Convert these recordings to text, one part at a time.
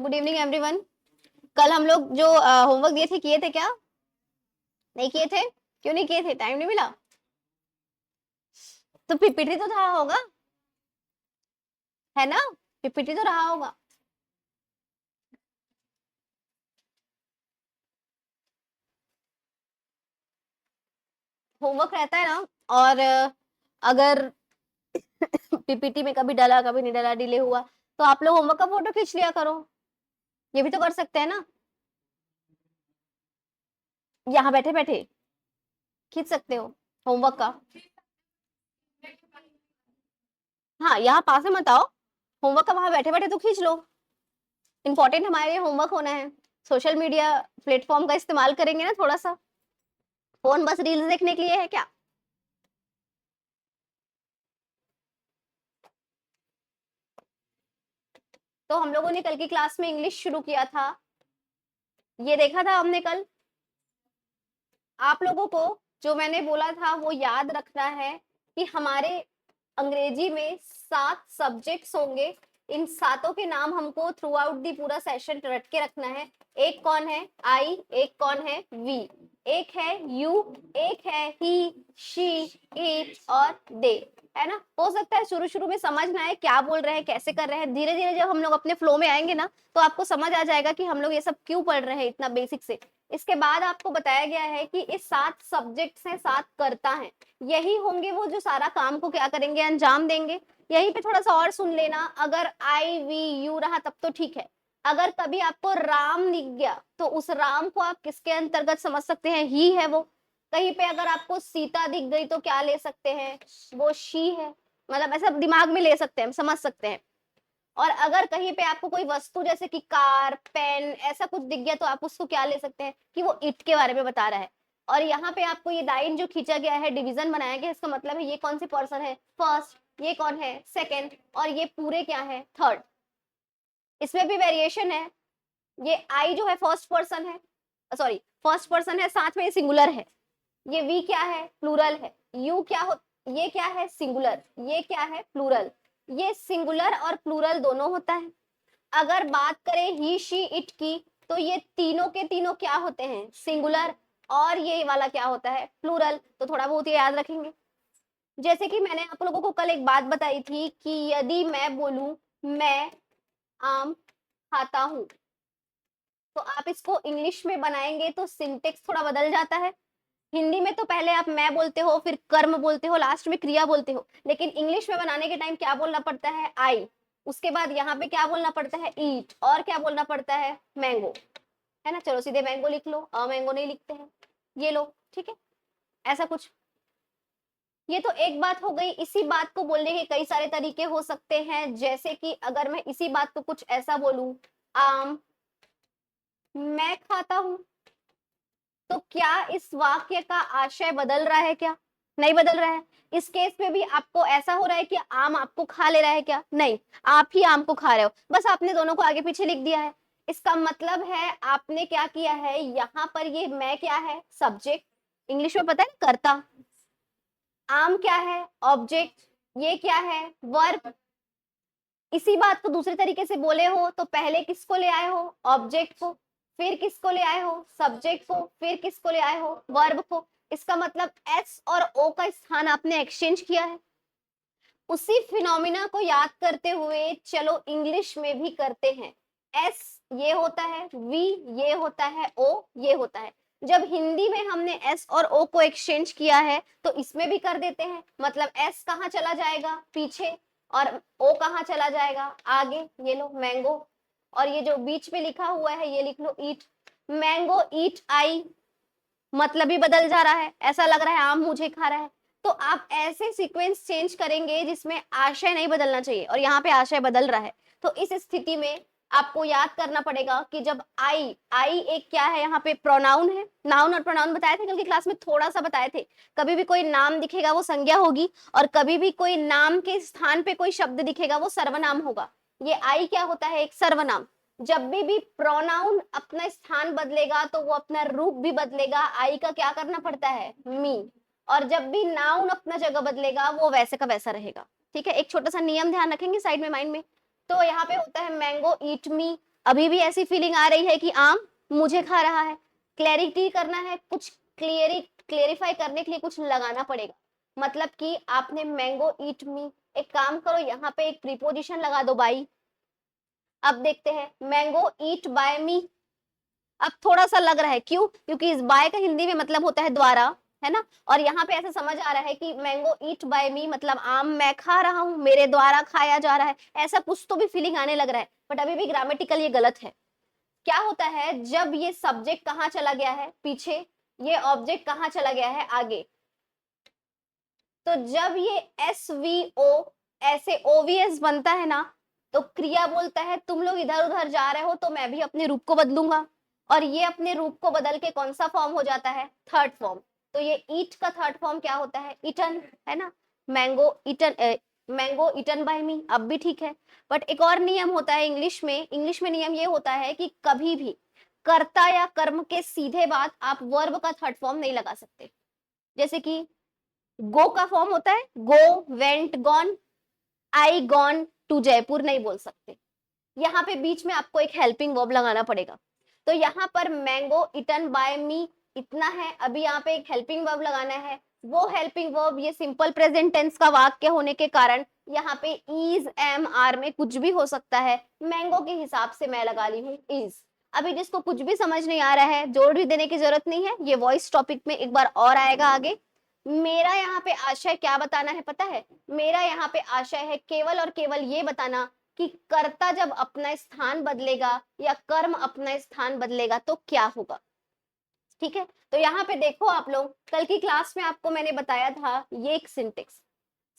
तो good evening everyone. कल हम लोग जो होमवर्क दिए थे किए थे क्या? नहीं किए थे? क्यों नहीं किए थे? टाइम नहीं मिला? तो पीपीटी तो था होगा, है ना? पीपीटी तो रहा होगा। होमवर्क रहता है ना। और अगर पीपीटी में कभी डला कभी नहीं डला, डिले हुआ, तो आप लोग होमवर्क का फोटो खींच लिया करो। ये भी तो कर सकते हैं ना, यहाँ बैठे बैठे खींच सकते हो होमवर्क का। हाँ, यहाँ पास में मत आओ, होमवर्क का वहां बैठे बैठे तो खींच लो। इंपॉर्टेंट हमारे लिए होमवर्क होना है। सोशल मीडिया प्लेटफॉर्म का इस्तेमाल करेंगे ना थोड़ा सा। फोन बस रील्स देखने के लिए है क्या? तो हम लोगों ने कल की क्लास में इंग्लिश शुरू किया था, ये देखा था हमने कल। आप लोगों को जो मैंने बोला था वो याद रखना है कि हमारे अंग्रेजी में 7 सब्जेक्ट्स होंगे। इन सातों के नाम हमको थ्रू आउट दी पूरा सेशन रट के रखना है। एक कौन है? आई। एक कौन है? वी। एक है यू। एक है ही, शी, इट और दे। है ना? हो सकता है शुरू शुरू में समझ ना आए क्या बोल रहे हैं, कैसे कर रहे हैं। धीरे धीरे जब हम लोग अपने फ्लो में आएंगे ना, तो आपको समझ आ जाएगा कि हम लोग ये सब क्यों पढ़ रहे हैं इतना बेसिक से। इसके बाद आपको बताया गया है कि इस 7 सब्जेक्ट्स हैं, 7 कर्ता हैं। यही होंगे वो जो सारा काम को क्या करेंगे, अंजाम देंगे। यहीं पे थोड़ा सा और सुन लेना, अगर आई वी यू रहा तब तो ठीक है। अगर कभी आपको राम दिख गया तो उस राम को आप किसके अंतर्गत समझ सकते हैं? ही है वो। कहीं पे अगर आपको सीता दिख गई तो क्या ले सकते हैं? वो शी है। मतलब ऐसा दिमाग में ले सकते हैं, समझ सकते हैं। और अगर कहीं पे आपको कोई वस्तु जैसे कि कार, पेन ऐसा कुछ दिख गया तो आप उसको क्या ले सकते हैं कि वो इट के बारे में बता रहा है। और यहाँ पे आपको ये लाइन जो खींचा गया है, डिवीजन बनाया गया, इसका मतलब है ये कौन सी पर्सन है? फर्स्ट। ये कौन है? सेकंड। और ये पूरे क्या है? थर्ड। इसमें भी वेरिएशन है। ये आई जो है फर्स्ट पर्सन है, सॉरी फर्स्ट पर्सन है, साथ में सिंगुलर है। ये वी क्या है? प्लूरल है। यू क्या हो? ये क्या है? सिंगुलर। ये क्या है? प्लूरल। ये सिंगुलर और प्लूरल दोनों होता है। अगर बात करें ही शी इट की, तो ये तीनों के तीनों क्या होते हैं? सिंगुलर। और ये वाला क्या होता है? प्लूरल। तो थोड़ा बहुत ये याद रखेंगे। जैसे कि मैंने आप लोगों को कल एक बात बताई थी कि यदि मैं बोलूं मैं आम खाता हूं, तो आप इसको इंग्लिश में बनाएंगे तो सिंटेक्स थोड़ा बदल जाता है। हिंदी में तो पहले आप मैं बोलते हो, फिर कर्म बोलते हो, लास्ट में क्रिया बोलते हो। लेकिन इंग्लिश में बनाने के टाइम क्या बोलना पड़ता है? आई। उसके बाद यहाँ पे क्या बोलना पड़ता है? ईट। और क्या बोलना पड़ता है? मैंगो। है ना? चलो सीधे मैंगो लिख लो, अ मैंगो नहीं लिखते हैं। ये लो, ठीक है। ऐसा कुछ। ये तो एक बात हो गई। इसी बात को बोलने के कई सारे तरीके हो सकते हैं, जैसे कि अगर मैं इसी बात को कुछ ऐसा बोलूं, आम मैं खाता हूं, तो क्या इस वाक्य का आशय बदल रहा है क्या? नहीं बदल रहा है। इस केस में भी आपको ऐसा हो रहा है कि आम आपको खा ले रहा है क्या? नहीं, आप ही आम को खा रहे हो, बस आपने दोनों को आगे पीछे लिख दिया है। इसका मतलब है आपने क्या किया है, यहाँ पर ये मैं क्या है? सब्जेक्ट। इंग्लिश में पता है कर्ता। आम क्या है? ऑब्जेक्ट। ये क्या है? वर्ब। इसी बात को दूसरे तरीके से बोले हो तो पहले किसको ले आए हो? ऑब्जेक्ट को। फिर किसको ले आए हो? सब्जेक्ट को। फिर किसको ले आए हो? वर्ब को। इसका मतलब एस और ओ का स्थान आपने एक्सचेंज किया है। उसी फिनोमिना को याद करते हुए चलो इंग्लिश में भी करते हैं। एस ये होता है, वी ये होता है, ओ ये होता है। जब हिंदी में हमने एस और ओ को एक्सचेंज किया है तो इसमें भी कर देते हैं। मतलब एस कहाँ चला जाएगा? पीछे। और ओ कहाँ चला जाएगा? आगे। ये लो मैंगो। और ये जो बीच में लिखा हुआ है ये लिख लो ईट। मैंगो ईट आई, मतलब ही बदल जा रहा है। ऐसा लग रहा है आम मुझे खा रहा है। तो आप ऐसे सीक्वेंस चेंज करेंगे जिसमें आशय नहीं बदलना चाहिए, और यहाँ पे आशय बदल रहा है। तो इस स्थिति में आपको याद करना पड़ेगा कि जब आई, आई एक क्या है? यहाँ पे प्रोनाउन है। नाउन और प्रोनाउन बताए थे कल की क्लास में, थोड़ा सा बताए थे। कभी भी कोई नाम दिखेगा वो संज्ञा होगी, और कभी भी कोई नाम के स्थान पे कोई शब्द दिखेगा वो सर्वनाम होगा। ये आई क्या होता है? एक सर्वनाम। जब भी प्रोनाउन अपना स्थान बदलेगा तो वो अपना रूप भी बदलेगा। आई का क्या करना पड़ता है? मी। और जब भी नाउन अपना जगह बदलेगा वो वैसे का वैसा रहेगा। ठीक है, एक छोटा सा नियम ध्यान रखेंगे साइड में माइंड में। तो यहाँ पे होता है मैंगो ईट मी, अभी भी ऐसी फीलिंग आ रही है कि आम मुझे खा रहा है। क्लैरिटी करना है, कुछ क्लेरिफाई करने के लिए कुछ लगाना पड़ेगा। मतलब कि आपने मैंगो ईट मी, एक काम करो यहाँ पे एक प्रीपोजिशन लगा दो बाई। अब देखते हैं मैंगो ईट बाय मी। अब थोड़ा सा लग रहा है, क्यों? क्योंकि इस बाय का हिंदी में मतलब होता है द्वारा, है ना। और यहाँ पे ऐसा समझ आ रहा है कि मैंगो ईट बाय मी मतलब आम मैं खा रहा हूँ, मेरे द्वारा खाया जा रहा है, ऐसा कुछ तो भी फीलिंग आने लग रहा है। बट अभी भी ग्रामेटिकल ये गलत है। क्या होता है जब ये सब्जेक्ट कहाँ चला गया है पीछे, ये ऑब्जेक्ट कहाँ चला गया है आगे। तो जब ये एस वी ओ ऐसे ओवीएस बनता है ना, तो क्रिया बोलता है तुम लोग इधर उधर जा रहे हो तो मैं भी अपने रूप को बदलूंगा। और ये अपने रूप को बदल के कौन सा फॉर्म हो जाता है? Third form. तो ये ईट का थर्ड फॉर्म क्या होता है? इटन, है ना। Mango eaten, mango eaten by me, अब भी ठीक है। बट एक और नियम होता है इंग्लिश में। इंग्लिश में नियम ये होता है कि कभी भी कर्ता या कर्म के सीधे बाद आप वर्ब का थर्ड फॉर्म नहीं लगा सकते। जैसे कि गो का फॉर्म होता है go, went, gone. I gone to Jaipur नहीं बोल सकते। यहाँ पे बीच में आपको एक हेल्पिंग वर्ब लगाना पड़ेगा। तो यहाँ पर मैंगो इटन बाय मी इतना है, अभी यहाँ पे एक हेल्पिंग वर्ब लगाना है। वो हेल्पिंग वर्ब ये सिंपल प्रेजेंट टेंस का वाक्य होने के कारण यहाँ पे इज, एम, आर में कुछ भी हो सकता है। मैंगो के हिसाब से मैं लगा ली हूँ इज। अभी जिसको कुछ भी समझ नहीं आ रहा है जोड़ भी देने की जरूरत नहीं है, ये वॉइस टॉपिक में एक बार और आएगा आगे। मेरा यहाँ पे आशय क्या बताना है पता है? मेरा यहाँ पे आशय है केवल और केवल ये बताना कि कर्ता जब अपना स्थान बदलेगा या कर्म अपना स्थान बदलेगा तो क्या होगा। ठीक है, तो यहाँ पे देखो आप लोग, कल की क्लास में आपको मैंने बताया था ये एक सिंटेक्स,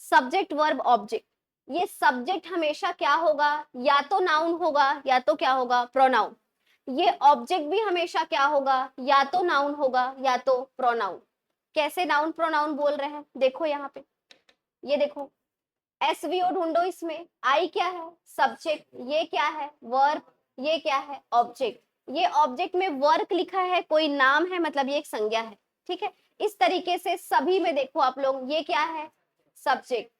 सब्जेक्ट वर्ब ऑब्जेक्ट। ये सब्जेक्ट हमेशा क्या होगा? या तो नाउन होगा या तो क्या होगा? प्रोनाउन। ये ऑब्जेक्ट भी हमेशा क्या होगा? या तो नाउन होगा या तो प्रोनाउन। कैसे नाउन प्रोनाउन बोल रहे हैं देखो यहाँ पे, ये देखो एसवीओ ढूंढो। इसमें आई क्या है? सब्जेक्ट। ये क्या है? वर्ब। ये क्या है? ऑब्जेक्ट। ये ऑब्जेक्ट में वर्क लिखा है, कोई नाम है मतलब ये एक संज्ञा है। ठीक है, इस तरीके से सभी में देखो आप लोग, ये क्या है? सब्जेक्ट।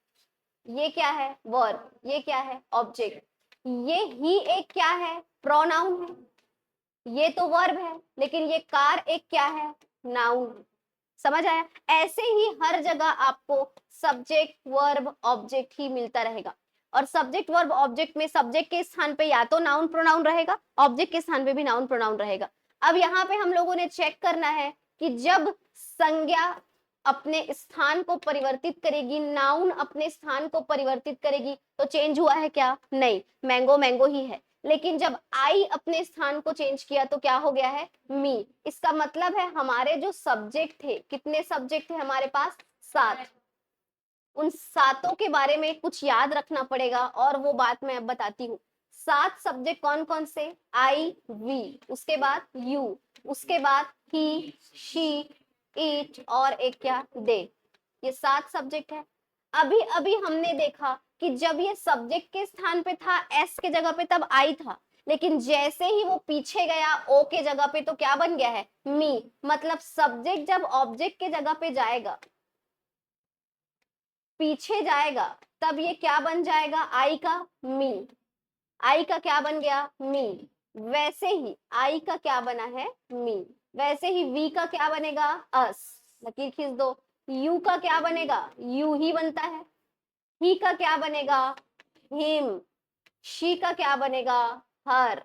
ये क्या है? वर्ब। ये क्या है? ऑब्जेक्ट। ये ही एक क्या है? प्रोनाउन है। ये तो वर्ब है लेकिन ये कार एक क्या है? नाउन। समझ आया? ऐसे ही हर जगह आपको सब्जेक्ट वर्ब ऑब्जेक्ट ही मिलता रहेगा। और सब्जेक्ट वर्ब ऑब्जेक्ट में सब्जेक्ट के स्थान पे या तो नाउन प्रोनाउन रहेगा, ऑब्जेक्ट के स्थान पे भी नाउन प्रोनाउन रहेगा। अब यहाँ पे हम लोगों ने चेक करना है कि जब संज्ञा अपने स्थान को परिवर्तित करेगी, नाउन अपने स्थान को परिवर्तित करेगी, तो चेंज हुआ है क्या? नहीं, मैंगो मैंगो ही है। लेकिन जब आई अपने स्थान को चेंज किया तो क्या हो गया है? मी। इसका मतलब है हमारे जो सब्जेक्ट थे, कितने सब्जेक्ट थे हमारे पास? 7। उन सातों के बारे में कुछ याद रखना पड़ेगा और वो बात मैं अब बताती हूँ। 7 सब्जेक्ट कौन कौन से? आई, वी, उसके बाद यू, उसके बाद ही, शी, इट और एक क्या? दे। ये 7 सब्जेक्ट है। अभी अभी हमने देखा कि जब ये सब्जेक्ट के स्थान पे था एस के जगह पे तब आई था, लेकिन जैसे ही वो पीछे गया ओ के जगह पे तो क्या बन गया है? मी। मतलब सब्जेक्ट जब ऑब्जेक्ट के जगह पे जाएगा, पीछे जाएगा, तब ये क्या बन जाएगा? आई का मी। आई का क्या बन गया? मी। वैसे ही आई का क्या बना है? मी। वैसे ही वी का क्या बनेगा? अस। लकीर खींच दो। यू का क्या बनेगा? यू ही बनता है। ही का क्या बनेगा? हिम। शी का क्या बनेगा? हर।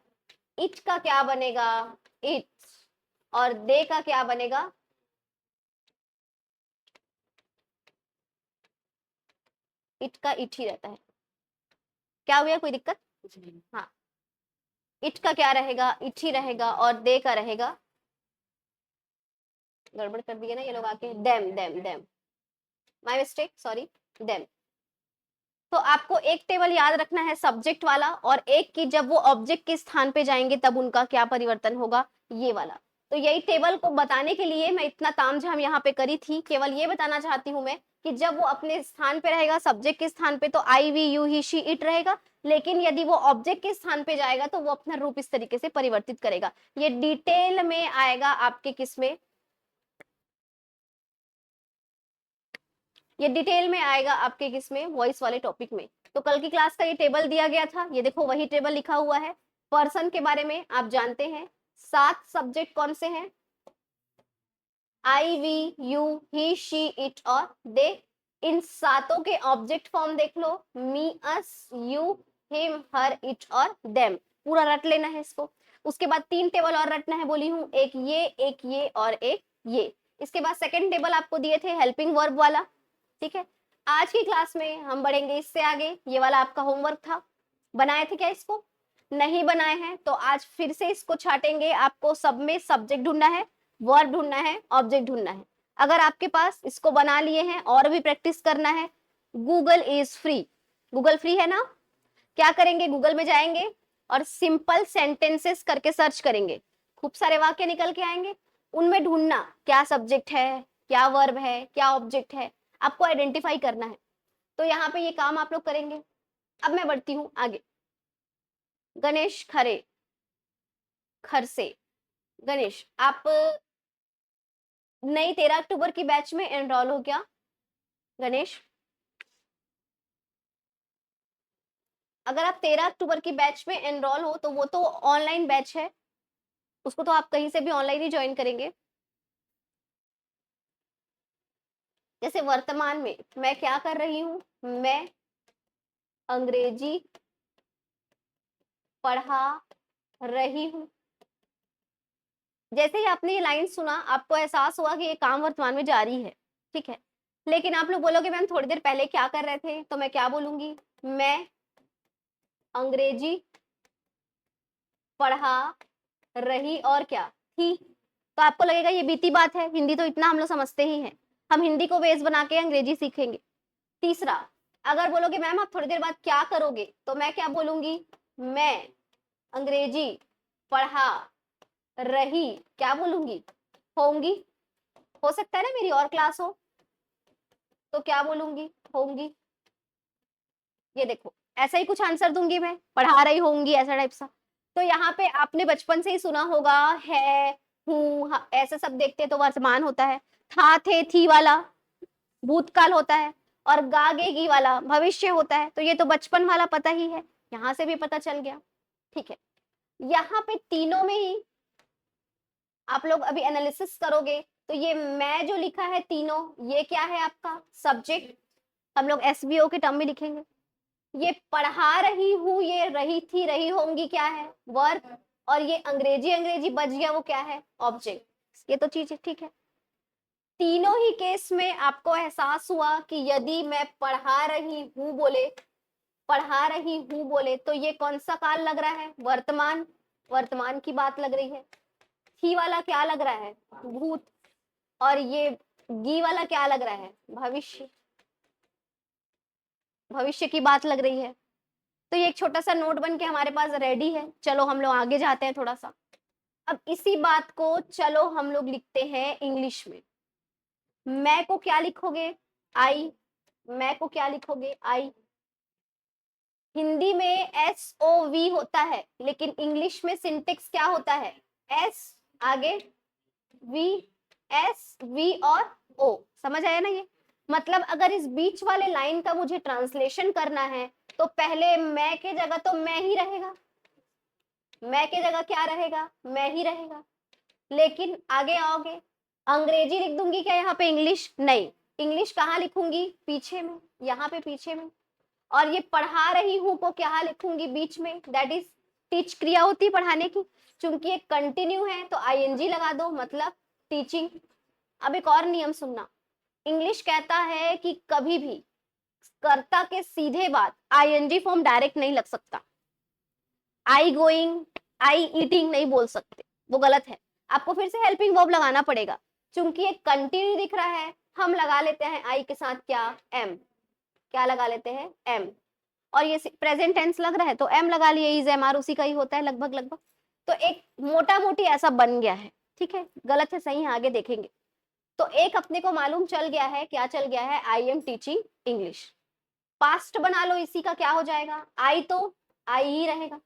इट का क्या बनेगा? इट। और दे का क्या बनेगा? इट का इट ही रहता है। क्या हुआ? कोई दिक्कत? हाँ, इट का क्या रहेगा? इट ही रहेगा। और दे का रहेगा, गड़बड़ कर दिए ना ये लोग आके, them them them, my mistake, sorry, them. तो आपको एक टेबल याद रखना है सब्जेक्ट वाला, और एक की जब वो ऑब्जेक्ट के स्थान पे जाएंगे तब उनका क्या परिवर्तन होगा, ये वाला। तो यही टेबल को बताने के लिए मैं इतना तामझाम यहाँ पे करी थी। केवल ये बताना चाहती हूँ मैं कि जब वो अपने स्थान पे रहेगा सब्जेक्ट के स्थान पे तो I, we, you, he, she, it रहेगा। लेकिन यदि वो ऑब्जेक्ट के स्थान पे जाएगा तो वो अपना रूप इस तरीके से परिवर्तित करेगा। ये डिटेल में आएगा आपके किसमें, ये डिटेल में आएगा आपके किसमें, वॉइस वाले टॉपिक में। तो कल की क्लास का ये टेबल दिया गया था, ये देखो वही टेबल लिखा हुआ है। पर्सन के बारे में आप जानते हैं, 7 सब्जेक्ट कौन से हैं? I, we, you, he, she, it और दे। इन सातों के ऑब्जेक्ट फॉर्म देख लो, me, us, you, him, her, it और देम। पूरा रट लेना है इसको। उसके बाद 3 टेबल और रटना है, बोली हूं, एक ये और एक ये। इसके बाद सेकंड टेबल आपको दिए थे हेल्पिंग वर्ब वाला, ठीक है। आज की क्लास में हम बढ़ेंगे इससे आगे। ये वाला आपका होमवर्क था, बनाए थे क्या इसको? नहीं बनाए हैं तो आज फिर से इसको छाटेंगे। आपको सब में सब्जेक्ट ढूंढना है, वर्ब ढूंढना है, ऑब्जेक्ट ढूंढना है। अगर आपके पास इसको बना लिए हैं और भी प्रैक्टिस करना है, Google is free. Google free है ना? क्या करेंगे, गूगल में जाएंगे और सिंपल सेंटेंसेस करके सर्च करेंगे, खूब सारे वाक्य निकल के आएंगे। उनमें ढूंढना क्या सब्जेक्ट है, क्या वर्ब है, क्या ऑब्जेक्ट है, आपको आइडेंटिफाई करना है। तो यहाँ पे ये काम आप लोग करेंगे। अब मैं बढ़ती हूँ आगे। गणेश खरे, खरसे। गणेश, आप नई 13 अक्टूबर की बैच में एनरोल हो क्या? गणेश, अगर आप 13 अक्टूबर की बैच में एनरोल हो तो वो तो ऑनलाइन बैच है, उसको तो आप कहीं से भी ऑनलाइन ही ज्वाइन करेंगे। जैसे वर्तमान में मैं क्या कर रही हूँ, मैं अंग्रेजी पढ़ा रही हूँ। जैसे ही आपने ये लाइन सुना, आपको एहसास हुआ कि ये काम वर्तमान में जारी है, ठीक है। लेकिन आप लोग बोलोगे मैम थोड़ी देर पहले क्या कर रहे थे, तो मैं क्या बोलूंगी, मैं अंग्रेजी पढ़ा रही और क्या थी। तो आपको लगेगा ये बीती बात है, हिंदी तो इतना हम लोग समझते ही हैं, हम हिंदी को बेस बना के अंग्रेजी सीखेंगे। तीसरा, अगर बोलोगे मैम आप थोड़ी देर बाद क्या करोगे, तो मैं क्या बोलूंगी, मैं अंग्रेजी पढ़ा रही, क्या बोलूंगी, होंगी। हो सकता है ना मेरी और क्लास हो, तो क्या बोलूंगी, होंगी। ये देखो, ऐसा ही कुछ आंसर दूंगी मैं, पढ़ा रही होंगी, ऐसा टाइप सा। तो यहाँ पे आपने बचपन से ही सुना होगा, है, हूँ, ऐसे सब देखते तो वर्तमान होता है, था, थे, थी वाला भूतकाल होता है, और गागेगी वाला भविष्य होता है। तो ये तो बचपन वाला पता ही है, यहाँ से भी पता चल गया, ठीक है। यहाँ पे तीनों में ही आप लोग अभी एनालिसिस करोगे, तो ये मैं जो लिखा है तीनों, ये क्या है आपका सब्जेक्ट, हम लोग एसवीओ के टर्म में लिखेंगे। ये पढ़ा रही हूँ, ये रही थी, रही होंगी क्या है, वर्ब। और ये अंग्रेजी अंग्रेजी बच गया, वो क्या है, ऑब्जेक्ट। ये तो चीज है, ठीक है। तीनों ही केस में आपको एहसास हुआ कि यदि मैं पढ़ा रही हूँ बोले, पढ़ा रही हूँ बोले, तो ये कौन सा काल लग रहा है, वर्तमान, वर्तमान की बात लग रही है। थी वाला क्या लग रहा है, भूत। और ये गी वाला क्या लग रहा है, भविष्य, भविष्य की बात लग रही है। तो ये एक छोटा सा नोट बन के हमारे पास रेडी है। चलो हम लोग आगे जाते हैं थोड़ा सा। अब इसी बात को चलो हम लोग लिखते हैं इंग्लिश में। मैं को क्या लिखोगे, आई। मैं को क्या लिखोगे, आई। हिंदी में एस ओ वी होता है, लेकिन इंग्लिश में सिंटेक्स क्या होता है, एस आगे वी, एस वी और ओ। समझ आया ना ये? मतलब अगर इस बीच वाले लाइन का मुझे ट्रांसलेशन करना है, तो पहले मैं के जगह तो मैं ही रहेगा, मैं के जगह क्या रहेगा, मैं ही रहेगा। लेकिन आगे आओगे, अंग्रेजी लिख दूंगी क्या यहाँ पे, इंग्लिश नहीं, इंग्लिश कहाँ लिखूंगी, पीछे में, यहाँ पे पीछे में। और ये पढ़ा रही हूँ को क्या लिखूंगी, बीच में, दैट इज टीच क्रिया होती है पढ़ाने की। चूंकि ये कंटिन्यू है तो आईएनजी लगा दो, मतलब टीचिंग। अब एक और नियम सुनना, इंग्लिश कहता है कि कभी भी कर्ता के सीधे बाद आईएनजी फॉर्म डायरेक्ट नहीं लग सकता। आई गोइंग, आई ईटिंग नहीं बोल सकते, वो गलत है। आपको फिर से हेल्पिंग वर्ब लगाना पड़ेगा। चूंकि ये कंटिन्यू दिख रहा है, हम लगा लेते हैं आई के साथ क्या, एम। क्या लगा लेते हैं, एम। और ये प्रेजेंट टेंस लग रहा है तो एम लगा लिए, इज एम आर उसी का ही होता है लगभग लगभग। तो एक मोटा मोटी ऐसा बन गया है, ठीक है। गलत है सही है आगे देखेंगे। तो एक अपने को मालूम चल गया है, क्या चल गया है, I am teaching English. Past बना लो, इसी का क्या हो जाएगा, आई तो आई ही रहेगा,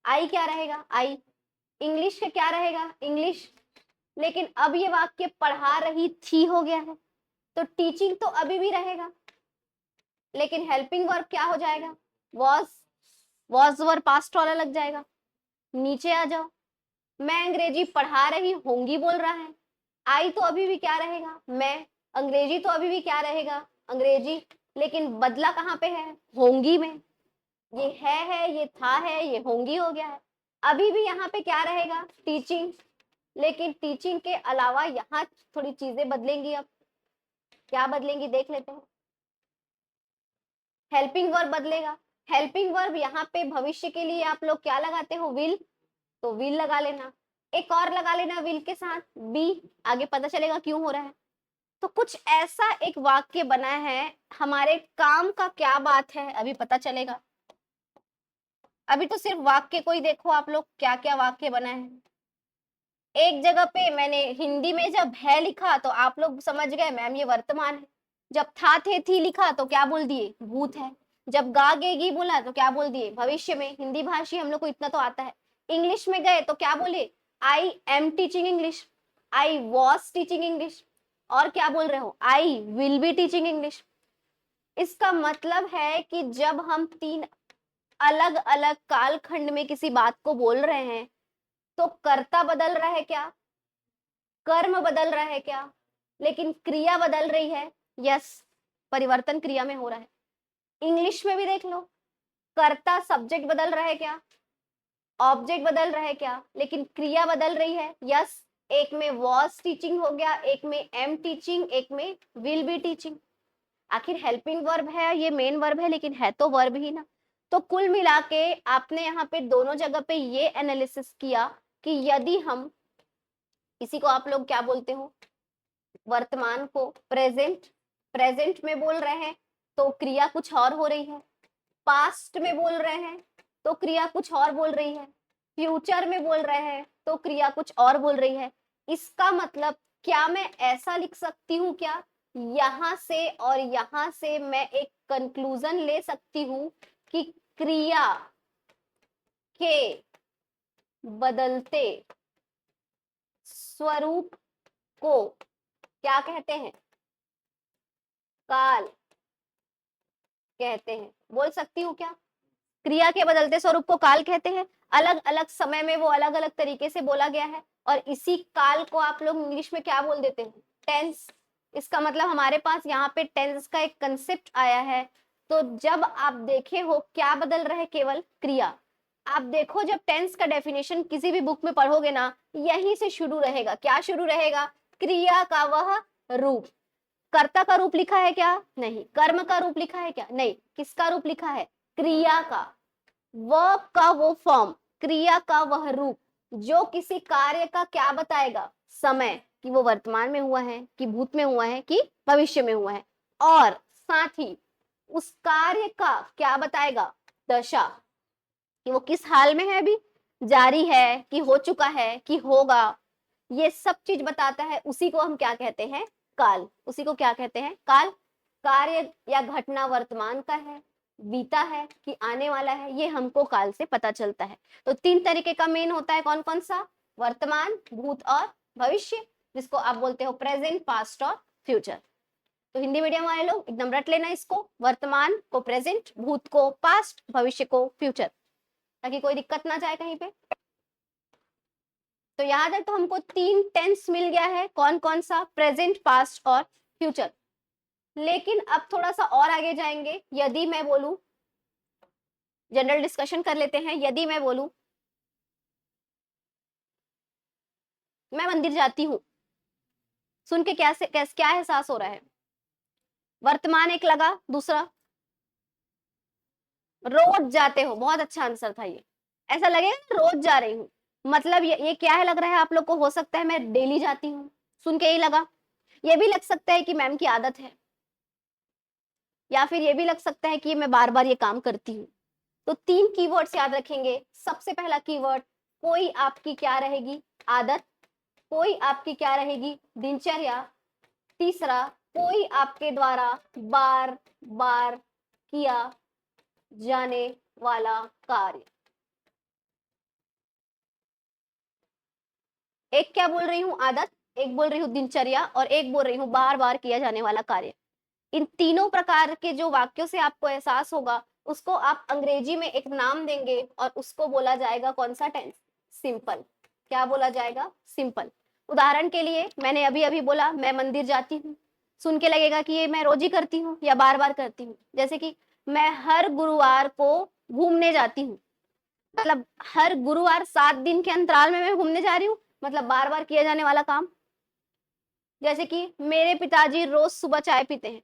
आई क्या रहेगा, आई। इंग्लिश का क्या रहेगा, इंग्लिश। लेकिन अब ये वाक्य पढ़ा रही थी हो गया है, तो टीचिंग तो अभी भी रहेगा, लेकिन हेल्पिंग वर्ब क्या हो जाएगा, वॉज। वॉज वर्ब पास्ट वाला लग जाएगा। नीचे आ जाओ। मैं अंग्रेजी पढ़ा रही होंगी बोल रहा है, आई तो अभी भी क्या रहेगा, मैं। अंग्रेजी तो अभी भी क्या रहेगा, अंग्रेजी। लेकिन बदला कहाँ पे है, होंगी में। ये है, ये था है, ये होंगी हो गया है। अभी भी यहाँ पे क्या रहेगा, टीचिंग। लेकिन टीचिंग के अलावा यहाँ थोड़ी चीजें बदलेंगी। अब क्या बदलेंगी देख लेते हैं। हेल्पिंग वर्ब बदलेगा। हेल्पिंग वर्ब यहाँ पे भविष्य के लिए आप लोग क्या लगाते हो, विल, तो विल लगा लेना। एक और लगा लेना विल के साथ बी, आगे पता चलेगा क्यों हो रहा है। तो कुछ ऐसा एक वाक्य बना है, हमारे काम का क्या बात है अभी पता चलेगा। अभी तो सिर्फ वाक्य को ही देखो आप लोग, क्या क्या वाक्य बना है। एक जगह पे मैंने हिंदी में जब है लिखा तो आप लोग समझ गए मैम ये वर्तमान है। जब था थे थी लिखा तो क्या बोल दिए, भूत है। जब गा गेगी बोला तो क्या बोल दिए, भविष्य में। हिंदी भाषी हम लोग को इतना तो आता है। इंग्लिश में गए तो क्या बोले, I am teaching English, I was teaching English. और क्या बोल रहे हो, I will be teaching English. इसका मतलब है कि जब हम तीन अलग अलग कालखंड में किसी बात को बोल रहे हैं तो कर्ता बदल रहा है क्या, कर्म बदल रहा है क्या, लेकिन क्रिया बदल रही है। यस, परिवर्तन क्रिया में हो रहा है। इंग्लिश में भी देख लो, कर्ता सब्जेक्ट बदल रहा है क्या, ऑब्जेक्ट बदल रहा है क्या, लेकिन क्रिया बदल रही है। यस, एक में वॉज टीचिंग हो गया, एक में एम टीचिंग, एक में विल बी टीचिंग। आखिर हेल्पिंग वर्ब है, ये मेन वर्ब है, लेकिन है तो वर्ब ही ना। तो कुल मिला के आपने यहाँ पे दोनों जगह पे ये एनालिसिस किया कि यदि हम किसी को आप लोग क्या बोलते हो, वर्तमान को प्रेजेंट, प्रेजेंट में बोल रहे हैं तो क्रिया कुछ और हो रही है। पास्ट में बोल रहे हैं तो क्रिया कुछ और बोल रही है। फ्यूचर में बोल रहे हैं तो क्रिया कुछ और बोल रही है। इसका मतलब क्या मैं ऐसा लिख सकती हूँ क्या, यहां से और यहां से मैं एक कंक्लूजन ले सकती हूँ कि क्रिया के बदलते स्वरूप को क्या कहते हैं, काल कहते हैं। बोल सकती हूँ क्या, क्रिया के बदलते स्वरूप को काल कहते हैं। अलग अलग समय में वो अलग अलग तरीके से बोला गया है और इसी काल को आप लोग इंग्लिश में क्या बोल देते हैं, टेंस। इसका मतलब हमारे पास यहाँ पे टेंस का एक कंसेप्ट आया है। तो जब आप देखे हो क्या बदल रहा है, केवल क्रिया। आप देखो जब टेंस का डेफिनेशन किसी भी बुक में पढ़ोगे ना, यहीं से शुरू रहेगा। क्या शुरू रहेगा, क्रिया का वह रूप। कर्ता का रूप लिखा है क्या, नहीं। कर्म का रूप लिखा है क्या, नहीं। किसका रूप लिखा है, क्रिया का। वर्ब का वो फॉर्म, क्रिया का वह रूप जो किसी कार्य का क्या बताएगा, समय, कि वो वर्तमान में हुआ है, कि भूत में हुआ है, कि भविष्य में हुआ है। और साथ ही उस कार्य का क्या बताएगा, दशा, कि वो किस हाल में है, अभी जारी है, कि हो चुका है, कि होगा। ये सब चीज बताता है। उसी को हम क्या कहते हैं, काल। उसी को क्या कहते हैं, काल। कार्य या घटना वर्तमान का है, बीता है, कि आने वाला है, ये हमको काल से पता चलता है। तो तीन तरीके का मेन होता है, कौन कौन सा, वर्तमान, भूत और भविष्य, जिसको आप बोलते हो प्रेजेंट, पास्ट और फ्यूचर। तो हिंदी मीडियम वाले लोग एकदम रट लेना इसको, वर्तमान को प्रेजेंट, भूत को पास्ट, भविष्य को फ्यूचर, ताकि कोई दिक्कत ना जाए कहीं पे। तो यहाँ तक तो हमको तीन टेंस मिल गया है, कौन कौन सा, प्रेजेंट, पास्ट और फ्यूचर। लेकिन अब थोड़ा सा और आगे जाएंगे। यदि मैं बोलूं, जनरल डिस्कशन कर लेते हैं। यदि मैं बोलूं मैं मंदिर जाती हूँ, सुन के क्या क्या एहसास हो रहा है, वर्तमान एक लगा, दूसरा रोज जाते हो, बहुत अच्छा आंसर था ये। ऐसा लगेगा रोज जा रही हूँ, मतलब ये क्या है लग रहा है आप लोग को, हो सकता है मैं डेली जाती हूँ, सुन के ही लगा। ये भी लग सकता है कि मैम की आदत है, या फिर ये भी लग सकता है कि मैं बार बार ये काम करती हूँ। तो तीन कीवर्ड्स याद रखेंगे। सबसे पहला कीवर्ड, कोई आपकी क्या रहेगी, आदत। कोई आपकी क्या रहेगी, दिनचर्या। तीसरा, कोई आपके द्वारा बार बार किया जाने वाला कार्य। एक क्या बोल रही हूँ, आदत, एक बोल रही हूँ दिनचर्या, और एक बोल रही हूँ बार बार किया जाने वाला कार्य। इन तीनों प्रकार के जो वाक्यों से आपको एहसास होगा उसको आप अंग्रेजी में एक नाम देंगे और उसको बोला जाएगा कौन सा टेंस? सिंपल। क्या बोला जाएगा? सिंपल। उदाहरण के लिए मैंने अभी अभी बोला मैं मंदिर जाती हूँ, सुन के लगेगा कि ये मैं रोज ही करती हूँ या बार बार करती हूँ। जैसे कि मैं हर गुरुवार को घूमने जाती हूँ, मतलब हर गुरुवार 7 दिन के अंतराल में मैं घूमने जा रही हूँ, मतलब बार बार किया जाने वाला काम। जैसे कि मेरे पिताजी रोज सुबह चाय पीते हैं,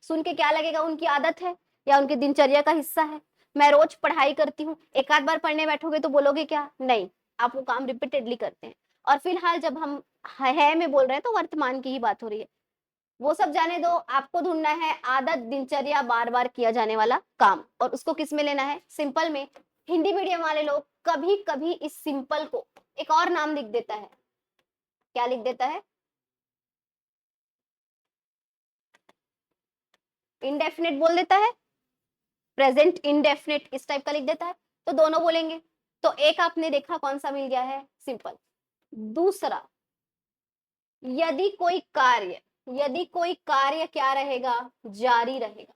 सुन के क्या लगेगा? उनकी आदत है या उनकी दिनचर्या का हिस्सा है। मैं रोज पढ़ाई करती हूँ, एक आध बार पढ़ने बैठोगे तो बोलोगे क्या? नहीं, आप वो काम रिपीटेडली करते हैं। और फिलहाल जब हम है में बोल रहे हैं तो वर्तमान की ही बात हो रही है। वो सब जाने दो, आपको ढूंढना है आदत, दिनचर्या, बार बार किया जाने वाला काम, और उसको किस में लेना है? सिंपल में। हिंदी मीडियम वाले लोग कभी कभी इस सिंपल को एक और नाम लिख देता है। क्या लिख देता है? इंडेफिनिट बोल देता है, प्रेजेंट इंडेफिनिट इस टाइप का लिख देता है। तो दोनों बोलेंगे। तो एक आपने देखा कौन सा मिल गया है? सिंपल। दूसरा, यदि कोई कार्य, यदि कोई कार्य क्या रहेगा? जारी रहेगा।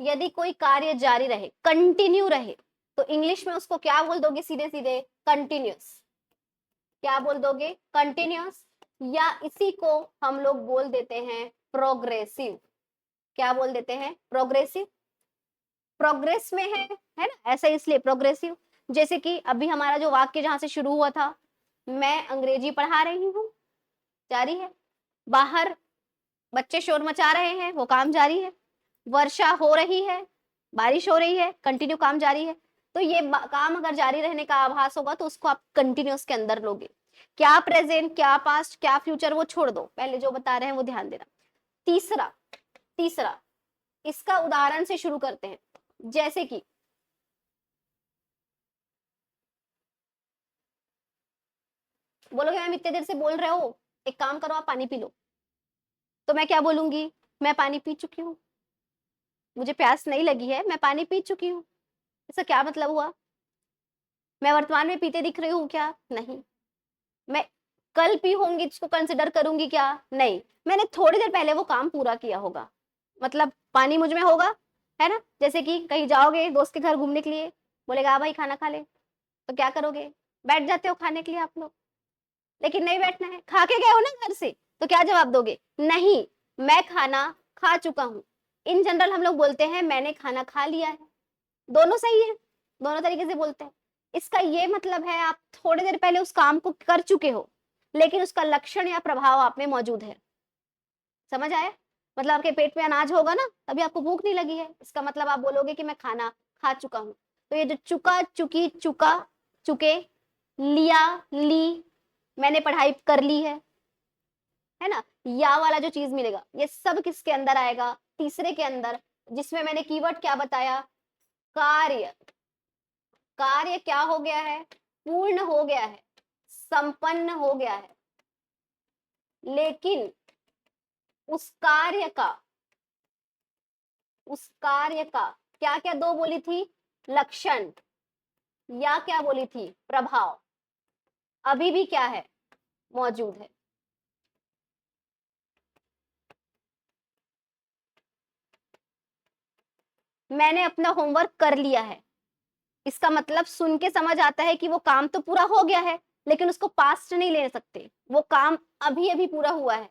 यदि कोई कार्य जारी रहे, कंटिन्यू रहे, तो इंग्लिश में उसको क्या बोल दोगे? सीधे सीधे कंटिन्यूस। क्या बोल दोगे? कंटिन्यूस। या इसी को हम लोग बोल देते हैं प्रोग्रेसिव। क्या बोल देते हैं? प्रोग्रेसिव। प्रोग्रेस में है ना, ऐसा इसलिए प्रोग्रेसिव। जैसे कि अभी हमारा जो वाक्य जहां से शुरू हुआ था, मैं अंग्रेजी पढ़ा रही हूँ, जारी है। बाहर बच्चे शोर मचा रहे हैं, वो काम जारी है। वर्षा हो रही है, बारिश हो रही है, कंटिन्यू काम जारी है। तो ये काम अगर जारी रहने का आभास होगा तो उसको आप कंटिन्यूस के अंदर लोगे। क्या प्रेजेंट, क्या पास्ट, क्या फ्यूचर, वो छोड़ दो, पहले जो बता रहे हैं वो ध्यान देना। तीसरा, तीसरा इसका उदाहरण से शुरू करते हैं। जैसे कि बोलोगे मैम इतने देर से बोल रहे हो, एक काम करो आप पानी पी लो। तो मैं क्या बोलूंगी? मैं पानी पी चुकी हूँ, मुझे प्यास नहीं लगी है, मैं पानी पी चुकी हूँ। इसका क्या मतलब हुआ? मैं वर्तमान में पीते दिख रही हूँ क्या? नहीं। मैं कल पी होंगी इसको कंसिडर करूंगी क्या? नहीं। मैंने थोड़ी देर पहले वो काम पूरा किया होगा, मतलब पानी मुझ में होगा, है ना। जैसे कि कहीं जाओगे दोस्त के घर घूमने के लिए, बोलेगा आ भाई खाना खा ले, तो क्या करोगे? बैठ जाते हो खाने के लिए आप लोग, लेकिन नहीं बैठना है, खा के गए हो ना घर से, तो क्या जवाब दोगे? नहीं, मैं खाना खा चुका हूँ। इन जनरल हम लोग बोलते हैं मैंने खाना खा लिया है। दोनों सही है, दोनों तरीके से बोलते हैं। इसका ये मतलब है आप थोड़ी देर पहले उस काम को कर चुके हो, लेकिन उसका लक्षण या प्रभाव आप में मौजूद है। समझ आया? मतलब आपके पेट में अनाज होगा ना, तभी आपको भूख नहीं लगी है, इसका मतलब आप बोलोगे कि मैं खाना खा चुका हूं। तो ये जो चुका, चुकी, चुका, चुके, लिया, ली, मैंने पढ़ाई कर ली है ना, या वाला जो चीज मिलेगा, ये सब किसके अंदर आएगा? तीसरे के अंदर, जिसमें मैंने कीवर्ड क्या बताया? कार्य। कार्य क्या हो गया है? पूर्ण हो गया है, संपन्न हो गया है। लेकिन उस कार्य का, उस कार्य का क्या क्या दो बोली थी? लक्षण, या क्या बोली थी? प्रभाव, अभी भी क्या है? मौजूद है। मैंने अपना होमवर्क कर लिया है, इसका मतलब सुन के समझ आता है कि वो काम तो पूरा हो गया है, लेकिन उसको पास्ट नहीं ले सकते, वो काम अभी अभी पूरा हुआ है।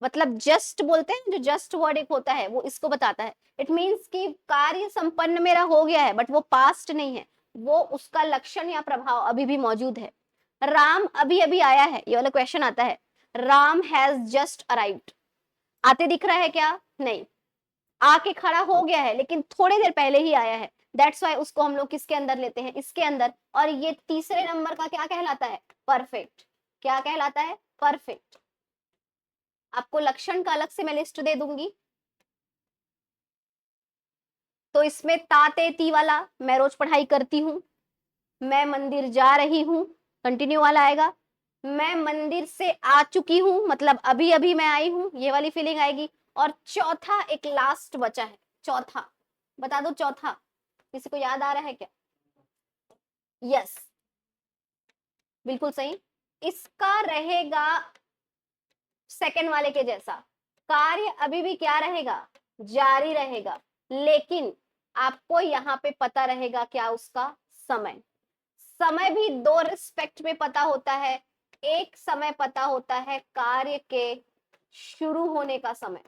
मतलब जस्ट बोलते हैं, जो जस्ट वर्ड एक होता है वो इसको बताता है। इट मीन्स कि कार्य संपन्न मेरा हो गया है, बट वो पास्ट नहीं है, वो उसका लक्षण या प्रभाव अभी भी मौजूद है। राम अभी अभी आया है, ये वाला क्वेश्चन आता है, राम हैज जस्ट अराइव्ड, आते दिख रहा है क्या? नहीं, आके खड़ा हो गया है, लेकिन थोड़ी देर पहले ही आया है। दैट्स वाई उसको हम लोग किसके अंदर लेते हैं? इसके अंदर। और ये तीसरे नंबर का क्या कहलाता है? परफेक्ट। क्या कहलाता है? परफेक्ट। आपको लक्षण का अलग से मैं लिस्ट दे दूंगी। तो इसमें ताते ती वाला, मैं रोज पढ़ाई करती हूँ, मैं मंदिर जा रही हूँ, कंटिन्यू वाला आएगा। मैं मंदिर से आ चुकी हूँ, मतलब अभी अभी मैं आई हूँ, ये वाली फीलिंग आएगी। और चौथा एक लास्ट बचा है, चौथा बता दो, चौथा किसी को याद आ रहा है क्या? यस, बिल्कुल सही। इसका रहेगा सेकंड वाले के जैसा, कार्य अभी भी क्या रहेगा? जारी रहेगा, लेकिन आपको यहाँ पे पता रहेगा क्या, उसका समय। समय भी दो रिस्पेक्ट में पता होता है। एक समय पता होता है कार्य के शुरू होने का समय,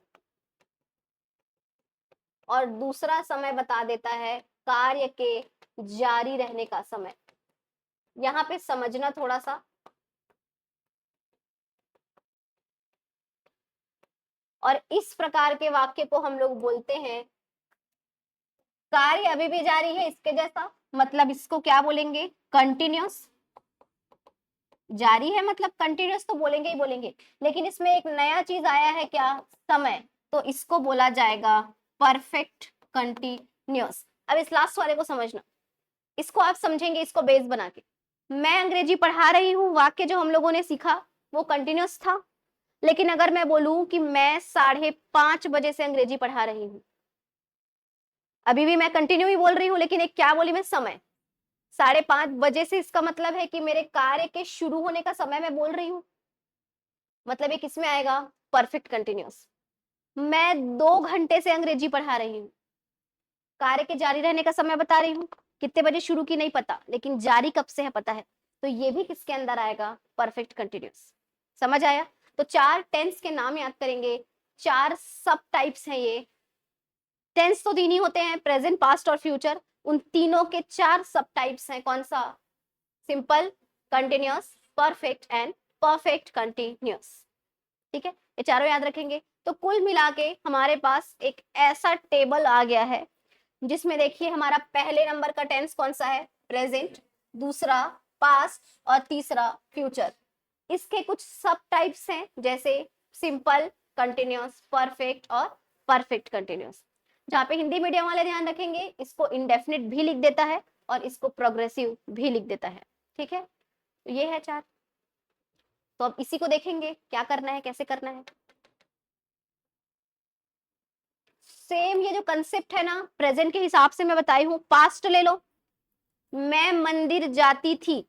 और दूसरा समय बता देता है कार्य के जारी रहने का समय। यहाँ पे समझना थोड़ा सा। और इस प्रकार के वाक्य को हम लोग बोलते हैं कार्य अभी भी जारी है, इसके जैसा, मतलब इसको क्या बोलेंगे, कंटिन्यूस। जारी है मतलब कंटिन्यूस तो बोलेंगे ही बोलेंगे, लेकिन इसमें एक नया चीज आया है क्या, समय, तो इसको बोला जाएगा परफेक्ट कंटिन्यूस। अब इस लास्ट वाले को समझना, इसको आप समझेंगे इसको बेस बना के। मैं अंग्रेजी पढ़ा रही हूँ, वाक्य जो हम लोगों ने सीखा वो कंटिन्यूस था, लेकिन अगर मैं बोलूं कि मैं 5:30 बजे से अंग्रेजी पढ़ा रही हूँ, अभी भी मैं कंटिन्यू ही बोल रही हूँ, लेकिन एक क्या बोली मैं, समय। 5:30 बजे से इसका मतलब है कि मेरे कार्य के शुरू होने का समय मैं बोल रही हूँ, मतलब ये किसमें आएगा, परफेक्ट कंटिन्यूस। मैं 2 घंटे से अंग्रेजी पढ़ा रही हूँ, कार्य के जारी रहने का समय बता रही हूँ, कितने बजे शुरू की नहीं पता, लेकिन जारी कब से है पता है, तो ये भी किसके अंदर आएगा, परफेक्ट कंटिन्यूस। समझ आया। तो 4 टेंस के नाम याद करेंगे, 4 सब टाइप्स हैं ये। टेंस तो 3 ही होते हैं, प्रेजेंट, पास्ट और फ्यूचर। उन तीनों के 4 सब टाइप्स हैं, कौन सा, simple, continuous, perfect and perfect continuous. ठीक है, ये चारों याद रखेंगे। तो कुल मिला के हमारे पास एक ऐसा टेबल आ गया है जिसमें देखिए हमारा पहले नंबर का टेंस कौन सा है, प्रेजेंट, दूसरा पास्ट और तीसरा फ्यूचर। इसके कुछ सब टाइप्स हैं, जैसे सिंपल, कंटिन्यूस, परफेक्ट और परफेक्ट कंटिन्यूस। जहाँ पे हिंदी मीडियम वाले ध्यान रखेंगे, इसको इंडेफिनिट भी लिख देता है और इसको प्रोग्रेसिव भी लिख देता है। ठीक है, तो ये है 4। तो अब इसी को देखेंगे क्या करना है, कैसे करना है। सेम ये जो कंसेप्ट है ना, प्रेजेंट के हिसाब से मैं बताई हूँ, पास्ट ले लो, मैं मंदिर जाती थी।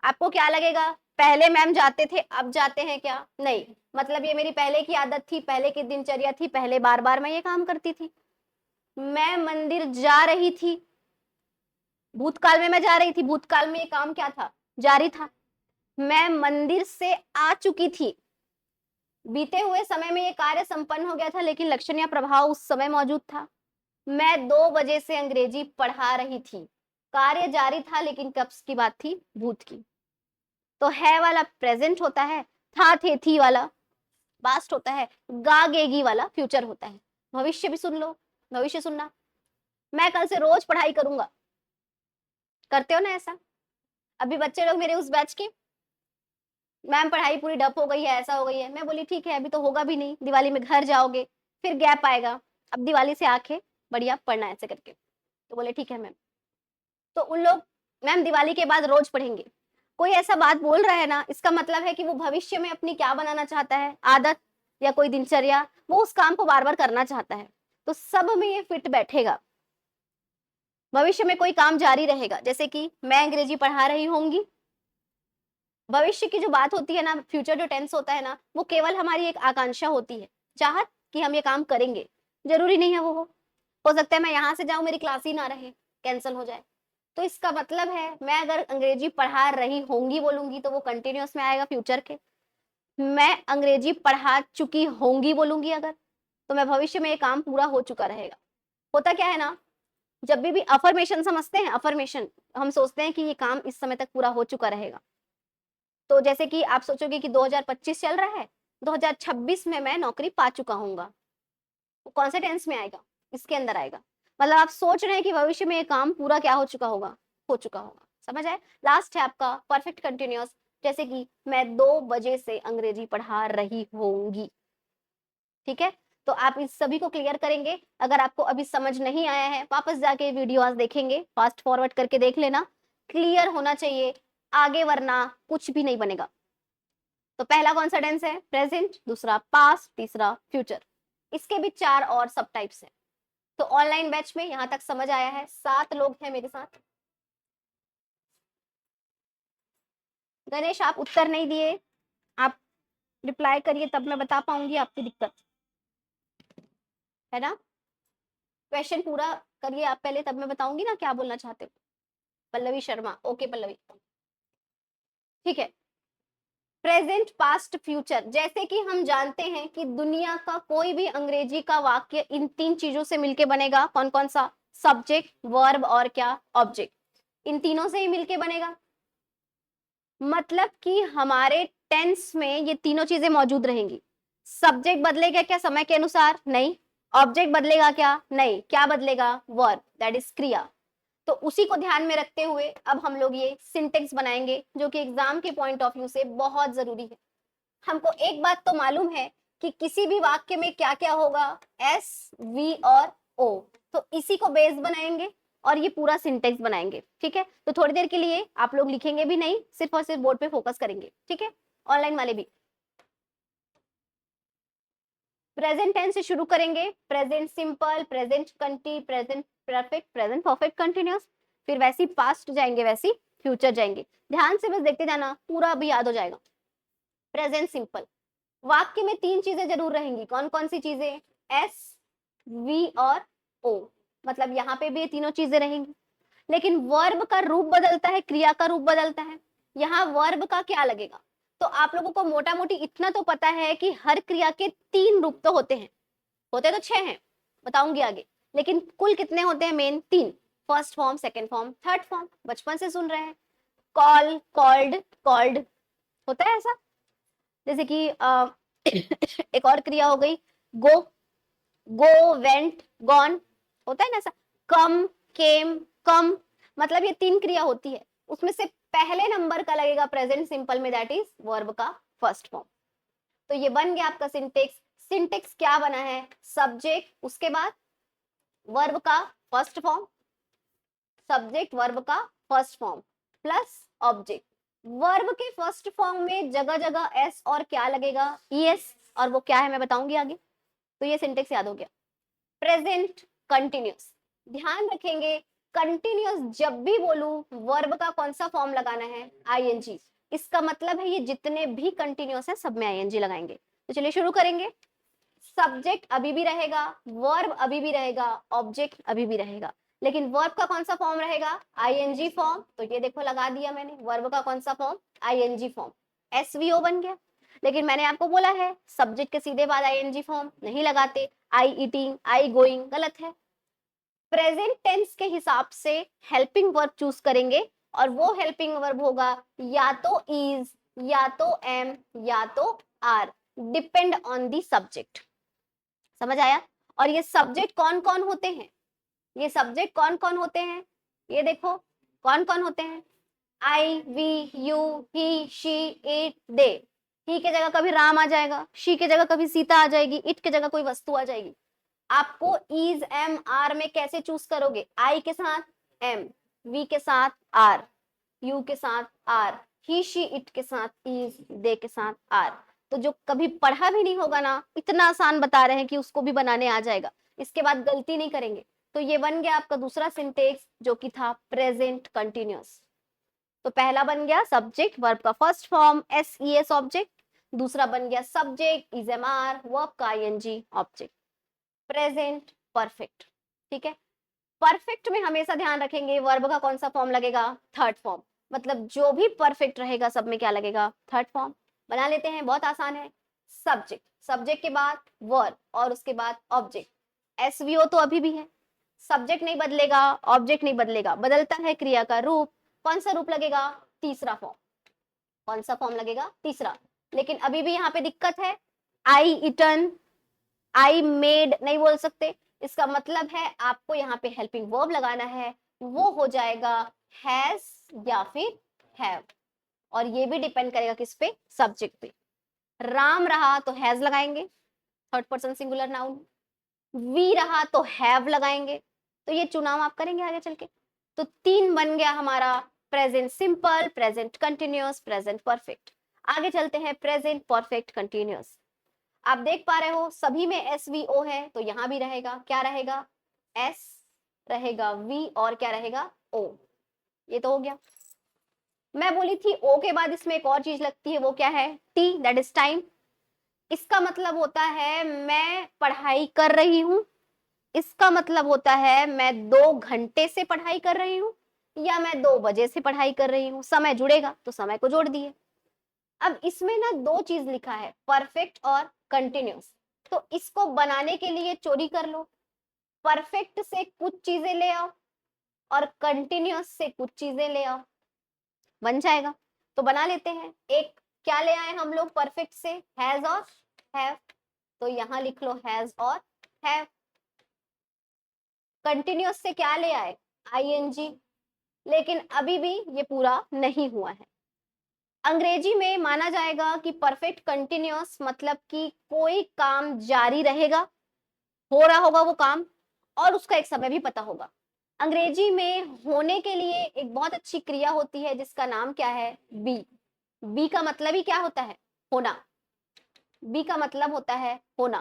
आपको क्या लगेगा, पहले मैम जाते थे अब जाते हैं क्या, नहीं, मतलब ये मेरी पहले की आदत थी, पहले की दिनचर्या थी, पहले बार बार मैं ये काम करती थी। मैं मंदिर जा रही थी, भूतकाल में मैं जा रही थी, भूतकाल में ये काम क्या था, जारी था। मैं मंदिर से आ चुकी थी, बीते हुए समय में ये कार्य संपन्न हो गया था, लेकिन लक्षण या प्रभाव उस समय मौजूद था। मैं 2 बजे से अंग्रेजी पढ़ा रही थी, कार्य जारी था, लेकिन कब की बात थी, भूत की। तो है वाला प्रेजेंट होता है, था थे थी वाला पास्ट होता है, गागेगी वाला फ्यूचर होता है। भविष्य भी सुन लो, भविष्य सुनना, मैं कल से रोज पढ़ाई करूंगा, करते हो ना ऐसा। अभी बच्चे लोग मेरे उस बैच के, मैम पढ़ाई पूरी डप हो गई है, ऐसा हो गई है, मैं बोली ठीक है अभी तो होगा भी नहीं, दिवाली में घर जाओगे, फिर गैप आएगा, अब दिवाली से आके बढ़िया पढ़ना ऐसे करके। तो बोले ठीक है मैम। तो उन लोग, मैम दिवाली के बाद रोज पढ़ेंगे, कोई ऐसा बात बोल रहा है ना, इसका मतलब है कि वो भविष्य में अपनी क्या बनाना चाहता है, आदत या कोई दिनचर्या, वो उस काम को बार बार करना चाहता है। तो सब में ये फिट बैठेगा। भविष्य में कोई काम जारी रहेगा, जैसे कि मैं अंग्रेजी पढ़ा रही होंगी, भविष्य की जो बात होती है ना, फ्यूचर जो टेंस होता है ना, वो केवल हमारी एक आकांक्षा होती है, चाहत कि हम ये काम करेंगे, जरूरी नहीं है वो हो सकता है मैं यहाँ से जाऊं मेरी क्लास ही ना रहे, कैंसिल हो जाए। तो इसका मतलब है मैं अगर अंग्रेजी पढ़ा रही होंगी बोलूंगी तो वो कंटिन्यूअस में आएगा फ्यूचर के। मैं अंग्रेजी पढ़ा चुकी होंगी बोलूंगी अगर, तो मैं भविष्य में ये काम पूरा हो चुका रहेगा। होता क्या है ना, जब भी अफर्मेशन समझते हैं, अफर्मेशन हम सोचते हैं कि ये काम इस समय तक पूरा हो चुका रहेगा। तो जैसे कि आप सोचोगे कि 2025 चल रहा है, 2026 में मैं नौकरी पा चुका हूंगा, वो कौन से टेंस में आएगा, इसके अंदर आएगा। मतलब आप सोच रहे हैं कि भविष्य में ये काम पूरा क्या हो चुका होगा, हो चुका होगा। समझ आए। लास्ट है आपका परफेक्ट कंटिन्यूअस, जैसे कि मैं 2 बजे से अंग्रेजी पढ़ा रही होंगी। ठीक है, तो आप इस सभी को क्लियर करेंगे। अगर आपको अभी समझ नहीं आया है, वापस जाके वीडियो आज देखेंगे, फास्ट फॉरवर्ड करके देख लेना, क्लियर होना चाहिए आगे, वरना कुछ भी नहीं बनेगा। तो पहला कौन सा टेंस है, प्रेजेंट, दूसरा पास्ट, तीसरा फ्यूचर। इसके भी 4 और सब टाइप्स हैं। तो ऑनलाइन बैच में यहां तक समझ आया है, 7 लोग हैं मेरे साथ। गणेश आप उत्तर नहीं दिए, आप रिप्लाई करिए तब मैं बता पाऊंगी आपकी दिक्कत। है ना? क्वेश्चन पूरा करिए आप पहले, तब मैं बताऊंगी ना क्या बोलना चाहते हो। पल्लवी शर्मा, ओके पल्लवी, ठीक है। प्रेजेंट, पास्ट, फ्यूचर, जैसे कि हम जानते हैं कि दुनिया का कोई भी अंग्रेजी का वाक्य इन तीन चीजों से मिलके बनेगा। कौन कौन सा? सब्जेक्ट, वर्ब और क्या? ऑब्जेक्ट। इन तीनों से ही मिलके बनेगा। मतलब कि हमारे टेंस में ये तीनों चीजें मौजूद रहेंगी। सब्जेक्ट बदलेगा क्या समय के अनुसार? नहीं। ऑब्जेक्ट बदलेगा क्या? नहीं। क्या बदलेगा? वर्ब, दैट इज क्रिया। तो उसी को ध्यान में रखते हुए अब हम लोग ये सिंटेक्स बनाएंगे, जो कि एग्जाम के पॉइंट ऑफ व्यू से बहुत जरूरी है। हमको एक बात तो मालूम है कि किसी भी वाक्य में क्या क्या होगा, एस, वी और ओ। तो इसी को बेस बनाएंगे और ये पूरा सिंटेक्स बनाएंगे, ठीक है। तो थोड़ी देर के लिए आप लोग लिखेंगे भी नहीं, सिर्फ और सिर्फ बोर्ड पे फोकस करेंगे, ठीक है। ऑनलाइन वाले भी प्रेजेंट टेंस से शुरू करेंगे। Present simple, present continuous, present perfect, present perfect continuous, फिर वैसी पास्ट जाएंगे, वैसी फ्यूचर जाएंगे। ध्यान से बस देखते जाना, पूरा अभी याद हो जाएगा। प्रेजेंट सिंपल, वाक्य में तीन चीजें जरूर रहेंगी। कौन कौन सी चीजें? एस, वी और ओ। मतलब यहाँ पे भी ये तीनों चीजें रहेंगी। लेकिन वर्ब का रूप बदलता है, क्रिया का रूप बदलता है। यहाँ वर्ब का क्या लगेगा? तो आप लोगों को मोटा मोटी इतना तो पता है कि हर क्रिया के तीन रूप तो होते हैं। होते तो 6 हैं, बताऊंगी आगे, लेकिन कुल कितने होते हैं? Main 3। First form, second form, third form. बचपन से सुन रहे हैं। कॉल, कॉल्ड, कॉल्ड, होता है ऐसा। जैसे कि एक और क्रिया हो गई, गो, गो, वेंट, गॉन, होता है ना ऐसा। कम, केम, कम, मतलब ये 3 क्रिया होती है। उसमें से पहले नंबर का लगेगा प्रेजेंट सिंपल में, दैट इज वर्ब का फर्स्ट फॉर्म। तो ये बन गया आपका सिंटेक्स। सिंटेक्स क्या बना है? सब्जेक्ट, उसके बाद वर्ब का फर्स्ट फॉर्म, सब्जेक्ट वर्ब का first form plus object. Verb के फर्स्ट फॉर्म में जगह जगह एस और क्या लगेगा? ईएस, और वो क्या है मैं बताऊंगी आगे। तो ये सिंटेक्स याद हो गया। प्रेजेंट कंटिन्यूस, ध्यान रखेंगे कंटिन्यूस जब भी बोलूं वर्ब का कौन सा फॉर्म लगाना है? आईएनजी। इसका मतलब है ये जितने भी कंटिन्यूस है सब में आईएनजी लगाएंगे। तो चलिए शुरू करेंगे। सब्जेक्ट अभी भी रहेगा, वर्ब अभी भी रहेगा, ऑब्जेक्ट अभी भी रहेगा, लेकिन वर्ब का कौन सा फॉर्म रहेगा? ING form. तो ये देखो लगा दिया मैंने, वर्ब का कौन सा फॉर्म? ING form. एसवीओ बन गया। लेकिन मैंने आपको बोला है सब्जेक्ट के सीधे बाद आईएनजी फॉर्म नहीं लगाते। आई ईटिंग, आई गोइंग गलत है। प्रेजेंट टेंस के हिसाब से हेल्पिंग वर्ब चूज करेंगे, और वो हेल्पिंग वर्ब होगा या तो इज, या तो एम, या तो are, depend on the subject. समझ आया? और ये सब्जेक्ट कौन कौन होते हैं? ये सब्जेक्ट कौन कौन होते हैं? ये देखो कौन कौन होते हैं। I, we, you, he, she, it, they. He के जगह कभी राम आ जाएगा, शी के जगह कभी सीता आ जाएगी, इट के जगह कोई वस्तु आ जाएगी। आपको इज, एम, आर में कैसे चूज करोगे? आई के साथ एम, वी के साथ आर, यू के साथ आर, ही, शी, इट के साथ इज, दे के साथ आर। तो जो कभी पढ़ा भी नहीं होगा ना, इतना आसान बता रहे हैं कि उसको भी बनाने आ जाएगा। इसके बाद गलती नहीं करेंगे। तो ये बन गया आपका दूसरा सिंटेक्स, जो कि था प्रेजेंट कंटिन्यूअस। तो पहला बन गया सब्जेक्ट वर्ब का first form S E S object, दूसरा बन गया subject is am are verb का आईएनजी ऑब्जेक्ट। प्रेजेंट परफेक्ट, ठीक है। परफेक्ट में हमेशा ध्यान रखेंगे वर्ब का कौन सा फॉर्म लगेगा? Third form. मतलब जो भी परफेक्ट रहेगा सब में क्या लगेगा? Third form. बना लेते हैं, बहुत आसान है। सब्जेक्ट, सब्जेक्ट के बाद वर्ब और उसके बाद ऑब्जेक्ट। एसवीओ तो अभी भी है, सब्जेक्ट नहीं बदलेगा, ऑब्जेक्ट नहीं बदलेगा, बदलता है क्रिया का रूप। कौन सा रूप लगेगा? तीसरा फॉर्म। कौन सा फॉर्म लगेगा? तीसरा। लेकिन अभी भी यहाँ पे दिक्कत है, आई इटन, आई मेड नहीं बोल सकते। इसका मतलब है आपको यहाँ पे हेल्पिंग वर्ब लगाना है, वो हो जाएगा हैज या फिर हैव। और ये भी डिपेंड करेगा किस पे? सब्जेक्ट पे। राम रहा तो हैज लगाएंगे, third person singular noun. We रहा तो हैव लगाएंगे। तो ये चुनाव आप करेंगे आगे चल के। तो 3 बन गया हमारा, present simple, present continuous, present perfect. आगे चलते हैं प्रेजेंट परफेक्ट कंटिन्यूअस। आप देख पा रहे हो सभी में एस वी ओ है, तो यहां भी रहेगा, क्या रहेगा? एस रहेगा, वी और क्या रहेगा? ओ। ये तो हो गया। मैं बोली थी ओ के बाद इसमें एक और चीज लगती है, वो क्या है? T, that is time. इसका मतलब होता है मैं पढ़ाई कर रही हूं, इसका मतलब होता है मैं 2 घंटे से पढ़ाई कर रही हूँ या मैं 2 बजे से पढ़ाई कर रही हूँ, समय जुड़ेगा तो समय को जोड़ दिए। अब इसमें ना 2 चीज लिखा है, परफेक्ट और कंटिन्यूस, तो इसको बनाने के लिए चोरी कर लो, परफेक्ट से कुछ चीजें ले आओ और कंटिन्यूस से कुछ चीजें ले आओ, बन जाएगा। तो बना लेते हैं। एक क्या ले आए हम लोग परफेक्ट से, हैज और हैव, तो यहां लिख लो हैज और हैव। कंटिन्यूस से क्या ले आए, आईएनजी, लेकिन अभी भी ये पूरा नहीं हुआ है। अंग्रेजी में माना जाएगा कि परफेक्ट कंटिन्यूअस मतलब कि कोई काम जारी रहेगा, हो रहा होगा वो काम, और उसका एक समय भी पता होगा। अंग्रेजी में होने के लिए एक बहुत अच्छी क्रिया होती है जिसका नाम क्या है, बी। बी का मतलब ही क्या होता है, होना। बी का मतलब होता है होना।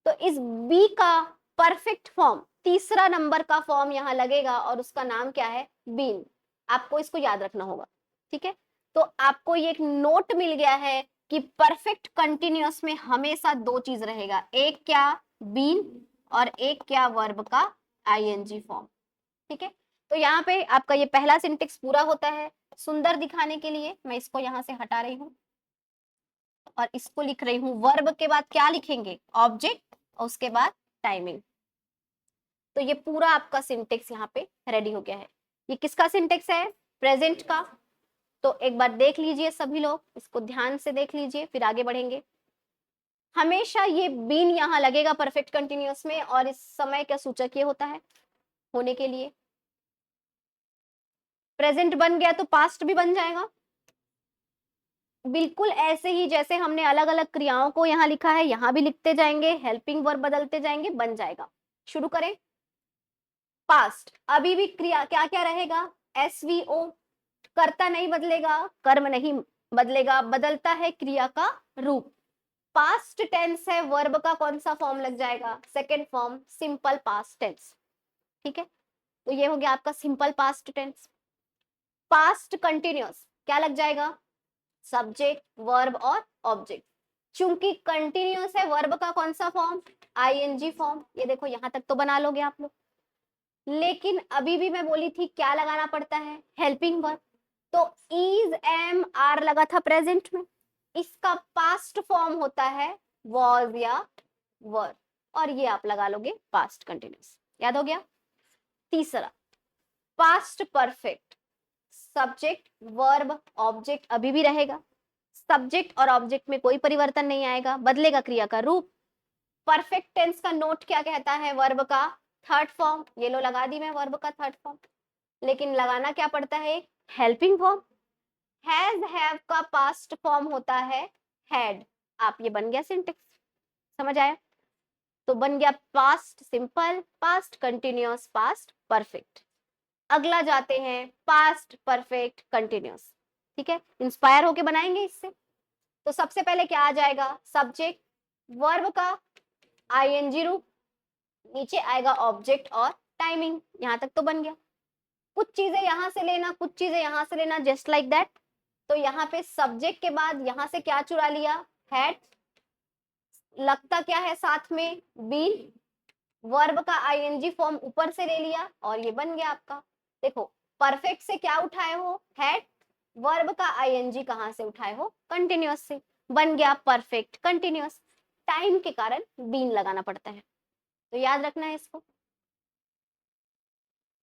तो इस बी का परफेक्ट फॉर्म, तीसरा नंबर का फॉर्म यहां लगेगा और उसका नाम क्या है, बीन। आपको इसको याद रखना होगा, ठीक है। तो आपको ये एक नोट मिल गया है कि परफेक्ट कंटिन्यूअस में हमेशा 2 चीज रहेगा, एक क्या, बीन, और एक क्या, वर्ब का आईएनजी फॉर्म, ठीक है। तो यहाँ पे आपका ये पहला सिंटेक्स पूरा होता है। सुंदर दिखाने के लिए मैं इसको यहां से हटा रही हूँ और इसको लिख रही हूँ। वर्ब के बाद क्या लिखेंगे, ऑब्जेक्ट, और उसके बाद टाइमिंग। तो ये पूरा आपका सिंटेक्स यहाँ पे रेडी हो गया है। ये किसका सिंटेक्स है, प्रेजेंट का। तो एक बार देख लीजिए सभी लोग, इसको ध्यान से देख लीजिए फिर आगे बढ़ेंगे। हमेशा ये बीन यहाँ लगेगा परफेक्ट कंटिन्यूअस में, और इस समय का सूचक ये होता है होने के लिए। प्रेजेंट बन गया तो पास्ट भी बन जाएगा, बिल्कुल ऐसे ही जैसे हमने अलग अलग क्रियाओं को यहाँ लिखा है, यहाँ भी लिखते जाएंगे, हेल्पिंग वर्ब बदलते जाएंगे, बन जाएगा। शुरू करें। पास्ट, अभी भी क्रिया क्या क्या रहेगा, एसवीओ, कर्ता नहीं बदलेगा, कर्म नहीं बदलेगा, बदलता है क्रिया का रूप। पास्ट टेंस है, वर्ब का कौन सा फॉर्म लग जाएगा, second form, simple past tense, ठीक है। तो ये हो गया आपका simple past tense. Past continuous क्या लग जाएगा, सब्जेक्ट, वर्ब और ऑब्जेक्ट। चूंकि कंटिन्यूअस है, वर्ब का कौन सा फॉर्म, आईएनजी फॉर्म। ये देखो यहां तक तो बना लोगे आप लोग, लेकिन अभी भी मैं बोली थी क्या लगाना पड़ता है, हेल्पिंग वर्ब। तो इज, एम, आर लगा था प्रेजेंट में, इसका पास्ट फॉर्म होता है वॉज या वर, और ये आप लगा लोगे पास्ट कंटिन्यूअस। याद हो गया। तीसरा, past perfect, subject, verb, object अभी भी रहेगा, सब्जेक्ट और ऑब्जेक्ट में कोई परिवर्तन नहीं आएगा, बदलेगा क्रिया का रूप। परफेक्ट टेंस का नोट क्या कहता है, वर्ब का थर्ड फॉर्म, ये लो लगा दी मैं वर्ब का थर्ड फॉर्म, लेकिन लगाना क्या पड़ता है, हेल्पिंग फॉर्म। हैज, हैव का पास्ट फॉर्म होता है हैड। आप ये बन गया सिंटेक्स, समझ आया। तो बन गया past simple, past continuous, past perfect. अगला जाते हैं पास्ट परफेक्ट कंटिन्यूअस, ठीक है, इंस्पायर होके बनाएंगे इससे। तो सबसे पहले क्या आ जाएगा, सब्जेक्ट, वर्ब का आईएनजी रूप, नीचे आएगा ऑब्जेक्ट और टाइमिंग। यहां तक तो बन गया। कुछ चीजें यहां से लेना, कुछ चीजें यहां से लेना, जस्ट लाइक दैट। तो यहाँ पे सब्जेक्ट के बाद यहां से क्या चुरा लिया, हैड, लगता क्या है साथ में, बीन, वर्ब का आईएनजी फॉर्म ऊपर से ले लिया और ये बन गया आपका। देखो परफेक्ट से क्या उठाए हो, हैड, वर्ब का आईएनजी कहां से उठाए हो, कंटिन्यूअस से, बन गया परफेक्ट कंटिन्यूअस। टाइम के कारण बीन लगाना पड़ता है, तो याद रखना है इसको।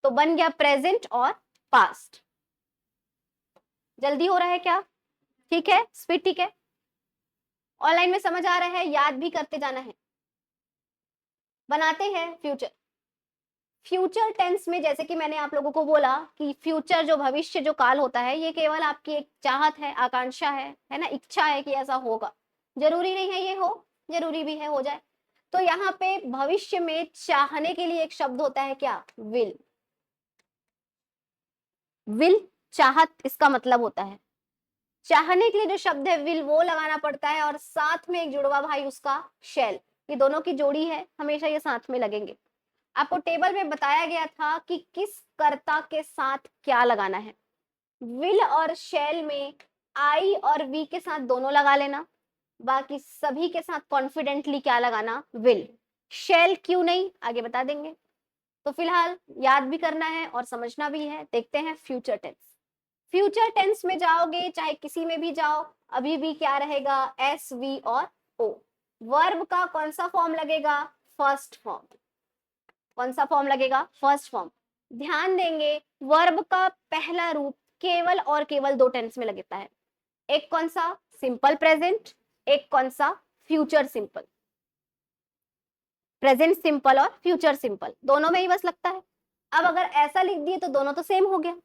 तो बन गया प्रेजेंट और पास्ट। जल्दी हो रहा है क्या, ठीक है, स्पीड ठीक है, ऑनलाइन में समझ आ रहा है, याद भी करते जाना है। बनाते हैं फ्यूचर। फ्यूचर टेंस में जैसे कि मैंने आप लोगों को बोला कि फ्यूचर जो भविष्य जो काल होता है, ये केवल आपकी एक चाहत है, आकांक्षा है ना, इच्छा है कि ऐसा होगा, जरूरी नहीं है ये हो, जरूरी भी है हो जाए। तो यहाँ पे भविष्य में चाहने के लिए एक शब्द होता है क्या, विल। विल चाहत इसका मतलब होता है, चाहने के लिए जो शब्द है विल वो लगाना पड़ता है, और साथ में एक जुड़वा भाई उसका शैल, ये दोनों की जोड़ी है, हमेशा ये साथ में लगेंगे। आपको टेबल में बताया गया था कि किस कर्ता के साथ क्या लगाना है। विल और शैल में आई और वी के साथ दोनों लगा लेना, बाकी सभी के साथ कॉन्फिडेंटली क्या लगाना, विल। शेल क्यों नहीं, आगे बता देंगे। तो फिलहाल याद भी करना है और समझना भी है। देखते हैं फ्यूचर टेंस। फ्यूचर टेंस में जाओगे चाहे किसी में भी जाओ, अभी भी क्या रहेगा, एस वी और ओ। वर्ब का कौन सा फॉर्म लगेगा, फर्स्ट फॉर्म। कौन सा फॉर्म लगेगा, फर्स्ट फॉर्म। ध्यान देंगे वर्ब का पहला रूप केवल और केवल दो टेंस में लगता है। एक कौन सा, सिंपल प्रेजेंट, एक कौन सा, फ्यूचर सिंपल। प्रेजेंट सिंपल और फ्यूचर सिंपल दोनों में ही बस लगता है। अब अगर ऐसा लिख दिए तो दोनों तो सेम हो गया।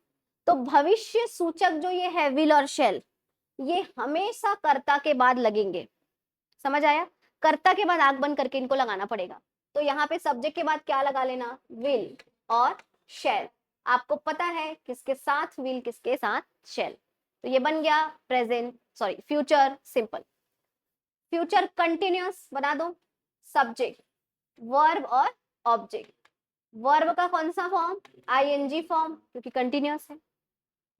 तो भविष्य सूचक जो ये है विल और शेल, ये हमेशा कर्ता के बाद लगेंगे। समझ आया, कर्ता के बाद आंख बंद करके इनको लगाना पड़ेगा। तो यहाँ पे सब्जेक्ट के बाद क्या लगा लेना, विल और शेल। आपको पता है किसके साथ विल किसके साथ शेल। तो ये बन गया present sorry future simple. Future continuous बना दो, सब्जेक्ट वर्ब और ऑब्जेक्ट। वर्ब का कौन सा फॉर्म, आईएनजी फॉर्म, क्योंकि कंटिन्यूअस है।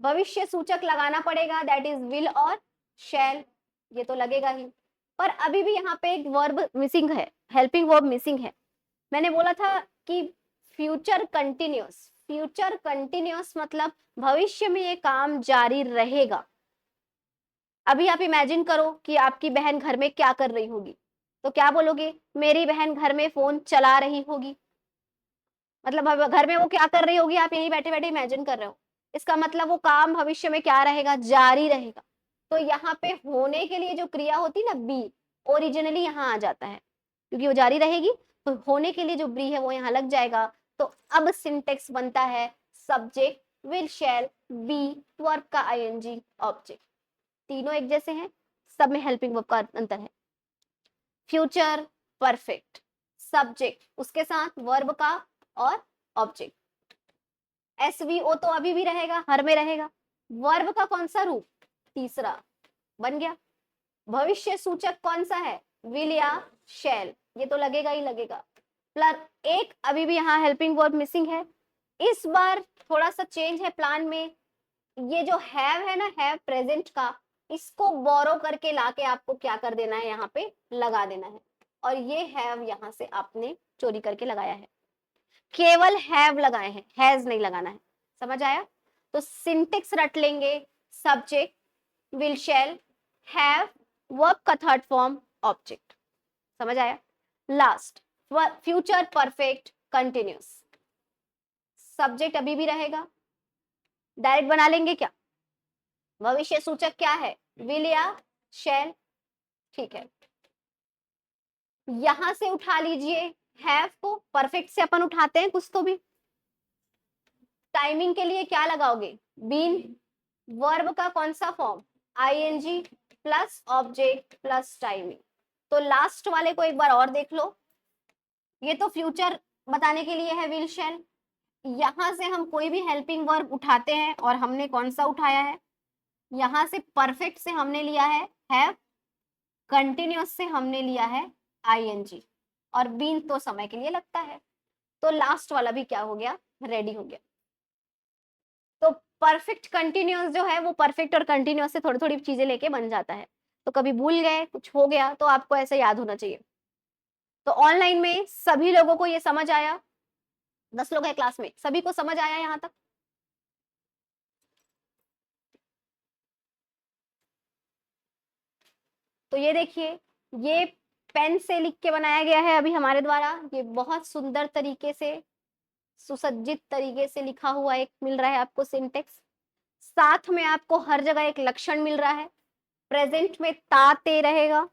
भविष्य सूचक लगाना पड़ेगा, दैट इज विल और शैल, ये तो लगेगा ही। पर अभी भी यहाँ पे एक वर्ब मिसिंग है, हेल्पिंग वर्ब मिसिंग है। मैंने बोला था कि फ्यूचर कंटिन्यूअस, फ्यूचर कंटिन्यूअस मतलब भविष्य में ये काम जारी रहेगा। अभी आप इमेजिन करो कि आपकी बहन घर में क्या कर रही होगी, तो क्या बोलोगे, मेरी बहन घर में फोन चला रही होगी। मतलब घर में वो क्या कर रही होगी, आप यही बैठे बैठे इमेजिन कर रहे हो। इसका मतलब वो काम भविष्य में क्या रहेगा, जारी रहेगा। तो यहाँ पे होने के लिए जो क्रिया होती ना बी, ओरिजिनली यहाँ आ जाता है, क्योंकि वो जारी रहेगी। तो होने के लिए जो बी है वो यहाँ लग जाएगा। तो अब सिंटेक्स बनता है subject will shall be verb का आईएनजी ऑब्जेक्ट। तीनों एक जैसे हैं, सब में हेल्पिंग वर्ब का अंतर है। फ्यूचर परफेक्ट, सब्जेक्ट उसके साथ वर्ब का और ऑब्जेक्ट। एसवीओ तो अभी भी रहेगा, हर में रहेगा। वर्ब का कौन सा रूप, तीसरा बन गया। भविष्य सूचक कौन सा है, विल या शैल, ये तो लगेगा ही लगेगा। प्लस एक अभी भी यहाँ हेल्पिंग वर्ब मिसिंग है। इस बार थोड़ा सा चेंज है प्लान में। ये जो हैव है ना, हैव प्रेजेंट का, इसको बोरो करके लाके आपको क्या कर देना है, यहाँ पे लगा देना है। और ये हैव यहाँ से आपने चोरी करके लगाया है, केवल हैव लगाए हैं, हैज नहीं लगाना है। समझ आया। तो सिंटेक्स रट लेंगे, subject will shall have verb का थर्ड फॉर्म ऑब्जेक्ट। समझ आया। Last future perfect continuous, subject अभी भी रहेगा, डायरेक्ट बना लेंगे क्या, भविष्य सूचक क्या है, विल या शैल। ठीक है, यहां से उठा लीजिए हैव को, परफेक्ट से अपन उठाते हैं कुछ तो भी। टाइमिंग के लिए क्या लगाओगे, बीन। वर्ब का कौन सा form, ING plus object plus timing. तो लास्ट वाले को एक बार और देख लो, ये तो फ्यूचर बताने के लिए है विल शैल। यहां से हम कोई भी हेल्पिंग वर्ब उठाते हैं और हमने कौन सा उठाया है, यहां से परफेक्ट से हमने लिया है हैव, कंटिन्यूअस से हमने लिया है आईएनजी, और बीन तो समय के लिए लगता है। तो लास्ट वाला भी क्या हो गया, रेडी हो गया। तो परफेक्ट कंटिन्यूअस जो है वो परफेक्ट और कंटिन्यूअस से थोड़ी थोड़ी चीजें लेके बन जाता है। तो कभी भूल गए, कुछ हो गया, तो आपको ऐसे याद होना चाहिए। तो ऑनलाइन में सभी लोगों को ये समझ आया, 10 लोग हैं क्लास में, सभी को समझ आया यहाँ तक। तो ये देखिए, ये पेन से लिख के बनाया गया है अभी हमारे द्वारा। ये बहुत सुंदर तरीके से, सुसज्जित तरीके से लिखा हुआ एक मिल रहा है आपको सिंटेक्स। साथ में आपको हर जगह एक लक्षण मिल रहा है। प्रेजेंट में ता ते रहेगा,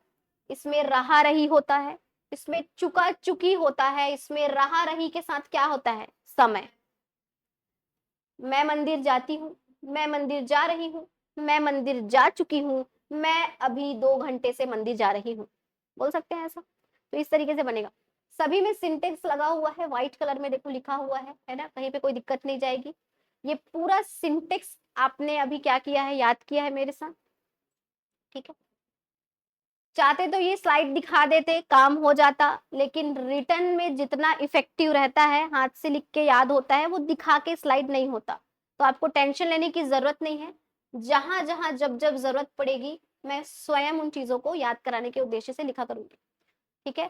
इसमें रहा रही होता है, इसमें चुका चुकी होता है, इसमें रहा रही के साथ क्या होता है, समय। मैं मंदिर जाती हूँ, मैं मंदिर जा रही हूँ, मैं मंदिर जा चुकी हूँ, मैं अभी 2 घंटे से मंदिर जा रही हूँ, बोल सकते हैं ऐसा। तो इस तरीके से बनेगा। सभी में सिंटेक्स लगा हुआ है, व्हाइट कलर में देखो लिखा हुआ है ना, कहीं पे कोई दिक्कत नहीं जाएगी। ये पूरा सिंटेक्स आपने अभी क्या किया है, याद किया है मेरे साथ। ठीक है, चाहते तो ये स्लाइड दिखा देते, काम हो जाता, लेकिन रिटर्न में जितना इफेक्टिव रहता है, हाथ से लिख के याद होता है, वो दिखा के स्लाइड नहीं होता। तो आपको टेंशन लेने की जरूरत नहीं है। जहां जहां जब जब जरूरत पड़ेगी, मैं स्वयं उन चीजों को याद कराने के उद्देश्य से लिखा करूंगी। ठीक है,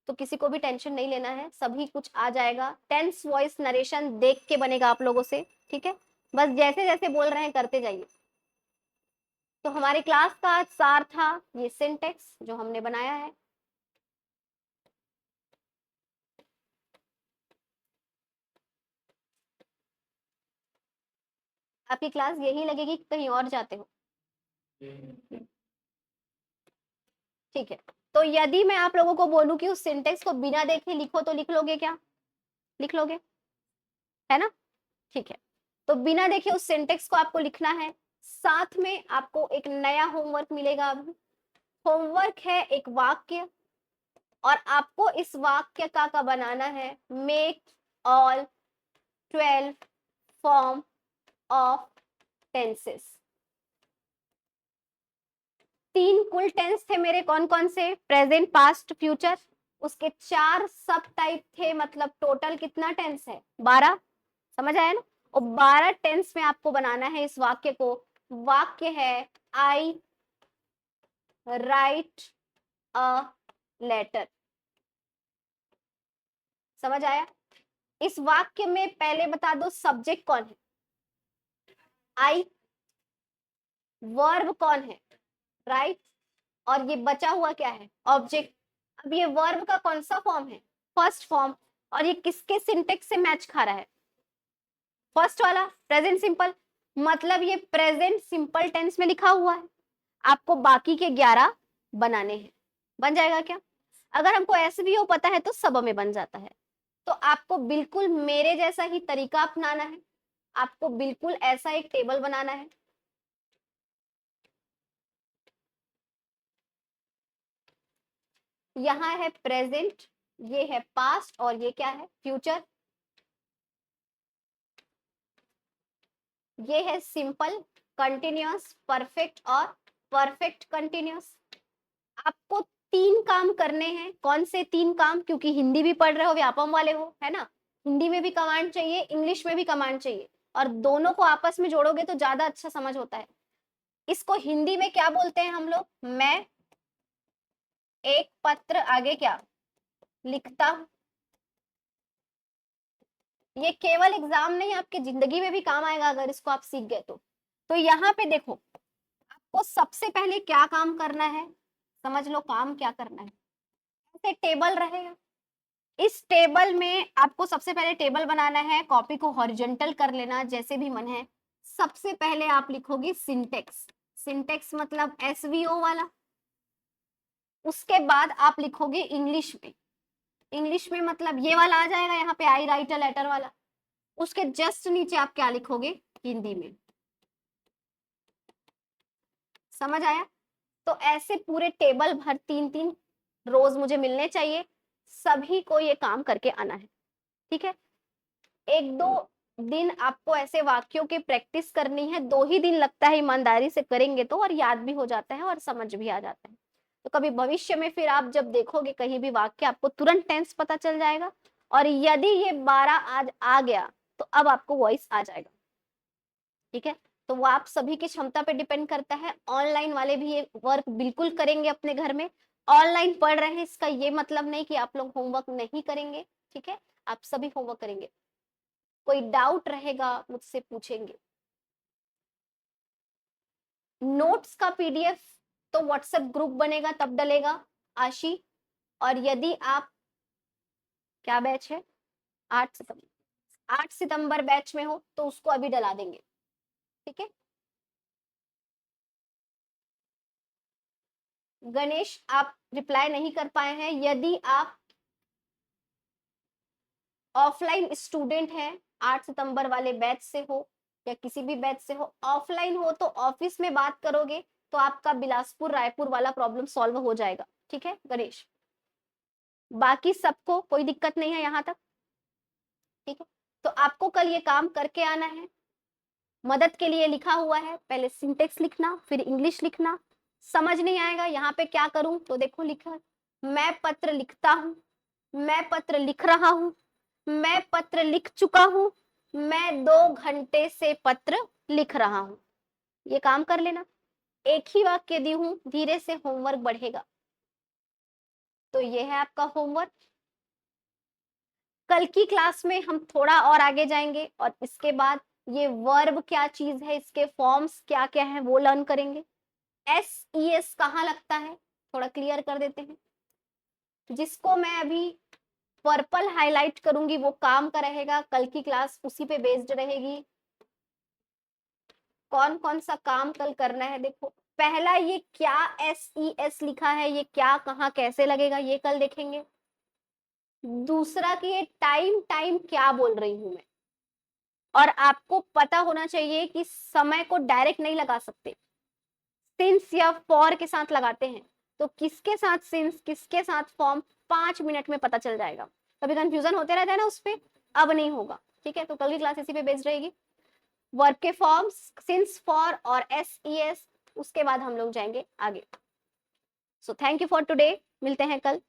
तो किसी को भी टेंशन नहीं लेना है, सभी कुछ आ जाएगा। टेंस वॉइस नरेशन देख के बनेगा आप लोगों से, ठीक है। बस जैसे जैसे बोल रहे हैं करते जाइए। तो हमारी क्लास का सार था ये सिंटेक्स जो हमने बनाया है। आपकी क्लास यही लगेगी कि कहीं और जाते हो? ठीक है। तो यदि मैं आप लोगों को बोलूं कि उस सिंटेक्स को बिना देखे लिखो तो लिख लोगे क्या? लिख लोगे, है ना? ठीक है। तो बिना देखे उस सिंटेक्स को आपको लिखना है। साथ में आपको एक नया होमवर्क मिलेगा। अभी होमवर्क है एक वाक्य, और आपको इस वाक्य का बनाना है make all 12 form of tenses. 3 कुल टेंस थे मेरे, कौन कौन से? Present, past, future. उसके 4 सब टाइप थे, मतलब टोटल कितना टेंस है? 12। समझ आया ना? और 12 टेंस में आपको बनाना है इस वाक्य को। वाक्य है आई राइट अ लेटर। समझ आया? इस वाक्य में पहले बता दो सब्जेक्ट कौन है? आई। वर्ब कौन है? राइट। और ये बचा हुआ क्या है? ऑब्जेक्ट। अब ये वर्ब का कौन सा फॉर्म है? First form. और ये किसके सिंटेक्स से मैच खा रहा है? फर्स्ट वाला, प्रेजेंट सिंपल। मतलब ये प्रेजेंट सिंपल टेंस में लिखा हुआ है। आपको बाकी के 11 बनाने हैं। बन जाएगा क्या? अगर हमको एसवीओ पता है तो सब में बन जाता है। तो आपको बिल्कुल मेरे जैसा ही तरीका अपनाना है। आपको बिल्कुल ऐसा एक टेबल बनाना है। यहाँ है प्रेजेंट, ये है पास्ट, और ये क्या है? फ्यूचर। ये है सिंपल, कंटिन्यूअस, परफेक्ट और परफेक्ट कंटिन्यूअस। आपको 3 काम करने हैं। कौन से 3 काम? क्योंकि हिंदी भी पढ़ रहे हो, व्यापम वाले हो, है ना? हिंदी में भी कमांड चाहिए, इंग्लिश में भी कमांड चाहिए, और दोनों को आपस में जोड़ोगे तो ज्यादा अच्छा समझ होता है। इसको हिंदी में क्या बोलते हैं हम लोग? मैं एक पत्र आगे क्या लिखता हूं। ये केवल एग्जाम नहीं, आपकी जिंदगी में भी काम आएगा अगर इसको आप सीख गए तो यहाँ पे देखो, आपको सबसे पहले क्या काम करना है? समझ लो काम क्या करना है। ऐसे टेबल रहेगा, इस टेबल में आपको सबसे पहले टेबल बनाना है। कॉपी को हॉरिजॉन्टल कर लेना जैसे भी मन है। सबसे पहले आप लिखोगे सिंटेक्स। सिंटेक्स मतलब एसवीओ वाला। उसके बाद आप लिखोगे इंग्लिश में। इंग्लिश में मतलब ये वाला आ जाएगा यहाँ पे, आई राइट अ लेटर वाला। उसके जस्ट नीचे आप क्या लिखोगे? हिंदी में। समझ आया? तो ऐसे पूरे टेबल भर 3-3 रोज मुझे मिलने चाहिए। सभी को ये काम करके आना है, ठीक है। 1-2 दिन आपको ऐसे वाक्यों की प्रैक्टिस करनी है। 2 ही दिन लगता है, ईमानदारी से करेंगे तो, और याद भी हो जाता है और समझ भी आ जाता है। तो कभी भविष्य में फिर आप जब देखोगे कहीं भी वाक्य, आपको तुरंत टेंस पता चल जाएगा। और यदि ये 12 आज आ गया तो अब आपको वॉइस आ जाएगा, ठीक है। तो वो आप सभी की क्षमता पे डिपेंड करता है। ऑनलाइन वाले भी ये वर्क बिल्कुल करेंगे अपने घर में। ऑनलाइन पढ़ रहे हैं इसका ये मतलब नहीं कि आप लोग होमवर्क नहीं करेंगे, ठीक है। आप सभी होमवर्क करेंगे। कोई डाउट रहेगा मुझसे पूछेंगे। नोट्स का पीडीएफ तो व्हाट्सएप ग्रुप बनेगा तब डलेगा, आशी। और यदि आप, क्या बैच है? 8 सितंबर, 8 सितंबर बैच में हो तो उसको अभी डला देंगे, ठीक है। गणेश आप रिप्लाई नहीं कर पाए हैं। यदि आप ऑफलाइन स्टूडेंट हैं, 8 सितंबर वाले बैच से हो या किसी भी बैच से हो, ऑफलाइन हो तो ऑफिस में बात करोगे तो आपका बिलासपुर रायपुर वाला प्रॉब्लम सॉल्व हो जाएगा, ठीक है गणेश। बाकी सबको कोई दिक्कत नहीं है यहाँ तक, ठीक है। तो आपको कल ये काम करके आना है। मदद के लिए लिखा हुआ है, पहले सिंटेक्स लिखना, फिर इंग्लिश लिखना। समझ नहीं आएगा यहाँ पे क्या करूं तो देखो लिखा, मैं पत्र लिखता हूं, मैं पत्र लिख रहा हूं, मैं पत्र लिख चुका हूं, मैं 2 घंटे से पत्र लिख रहा हूं। ये काम कर लेना। एक ही वाक्य दी हूं, धीरे से होमवर्क बढ़ेगा। तो ये है आपका होमवर्क। कल की क्लास में हम थोड़ा और आगे जाएंगे और इसके बाद ये वर्ब क्या चीज है, इसके फॉर्म्स क्या क्या है वो लर्न करेंगे। SES कहाँ लगता है थोड़ा क्लियर कर देते हैं। जिसको मैं अभी पर्पल हाईलाइट करूंगी वो काम का रहेगा, कल की क्लास उसी पे बेस्ड रहेगी। कौन कौन सा काम कल करना है देखो, पहला ये क्या SES लिखा है, ये क्या कहाँ कैसे लगेगा ये कल देखेंगे। दूसरा कि ये टाइम टाइम क्या बोल रही हूं मैं, और आपको पता होना चाहिए कि समय को डायरेक्ट नहीं लगा सकते, सिंस या फॉर के साथ लगाते हैं। तो किसके साथ सिंस किसके साथ फॉर्म 5 मिनट में पता चल जाएगा। कभी कंफ्यूजन होते रहता है ना उस पे, अब नहीं होगा। ठीक है, तो कल की क्लास इसी पे बेस्ड रहेगी। वर्ब के फॉर्म्स सिंस फॉर और SES, उसके बाद हम लोग जाएंगे आगे। So thank you for today, मिलते हैं कल।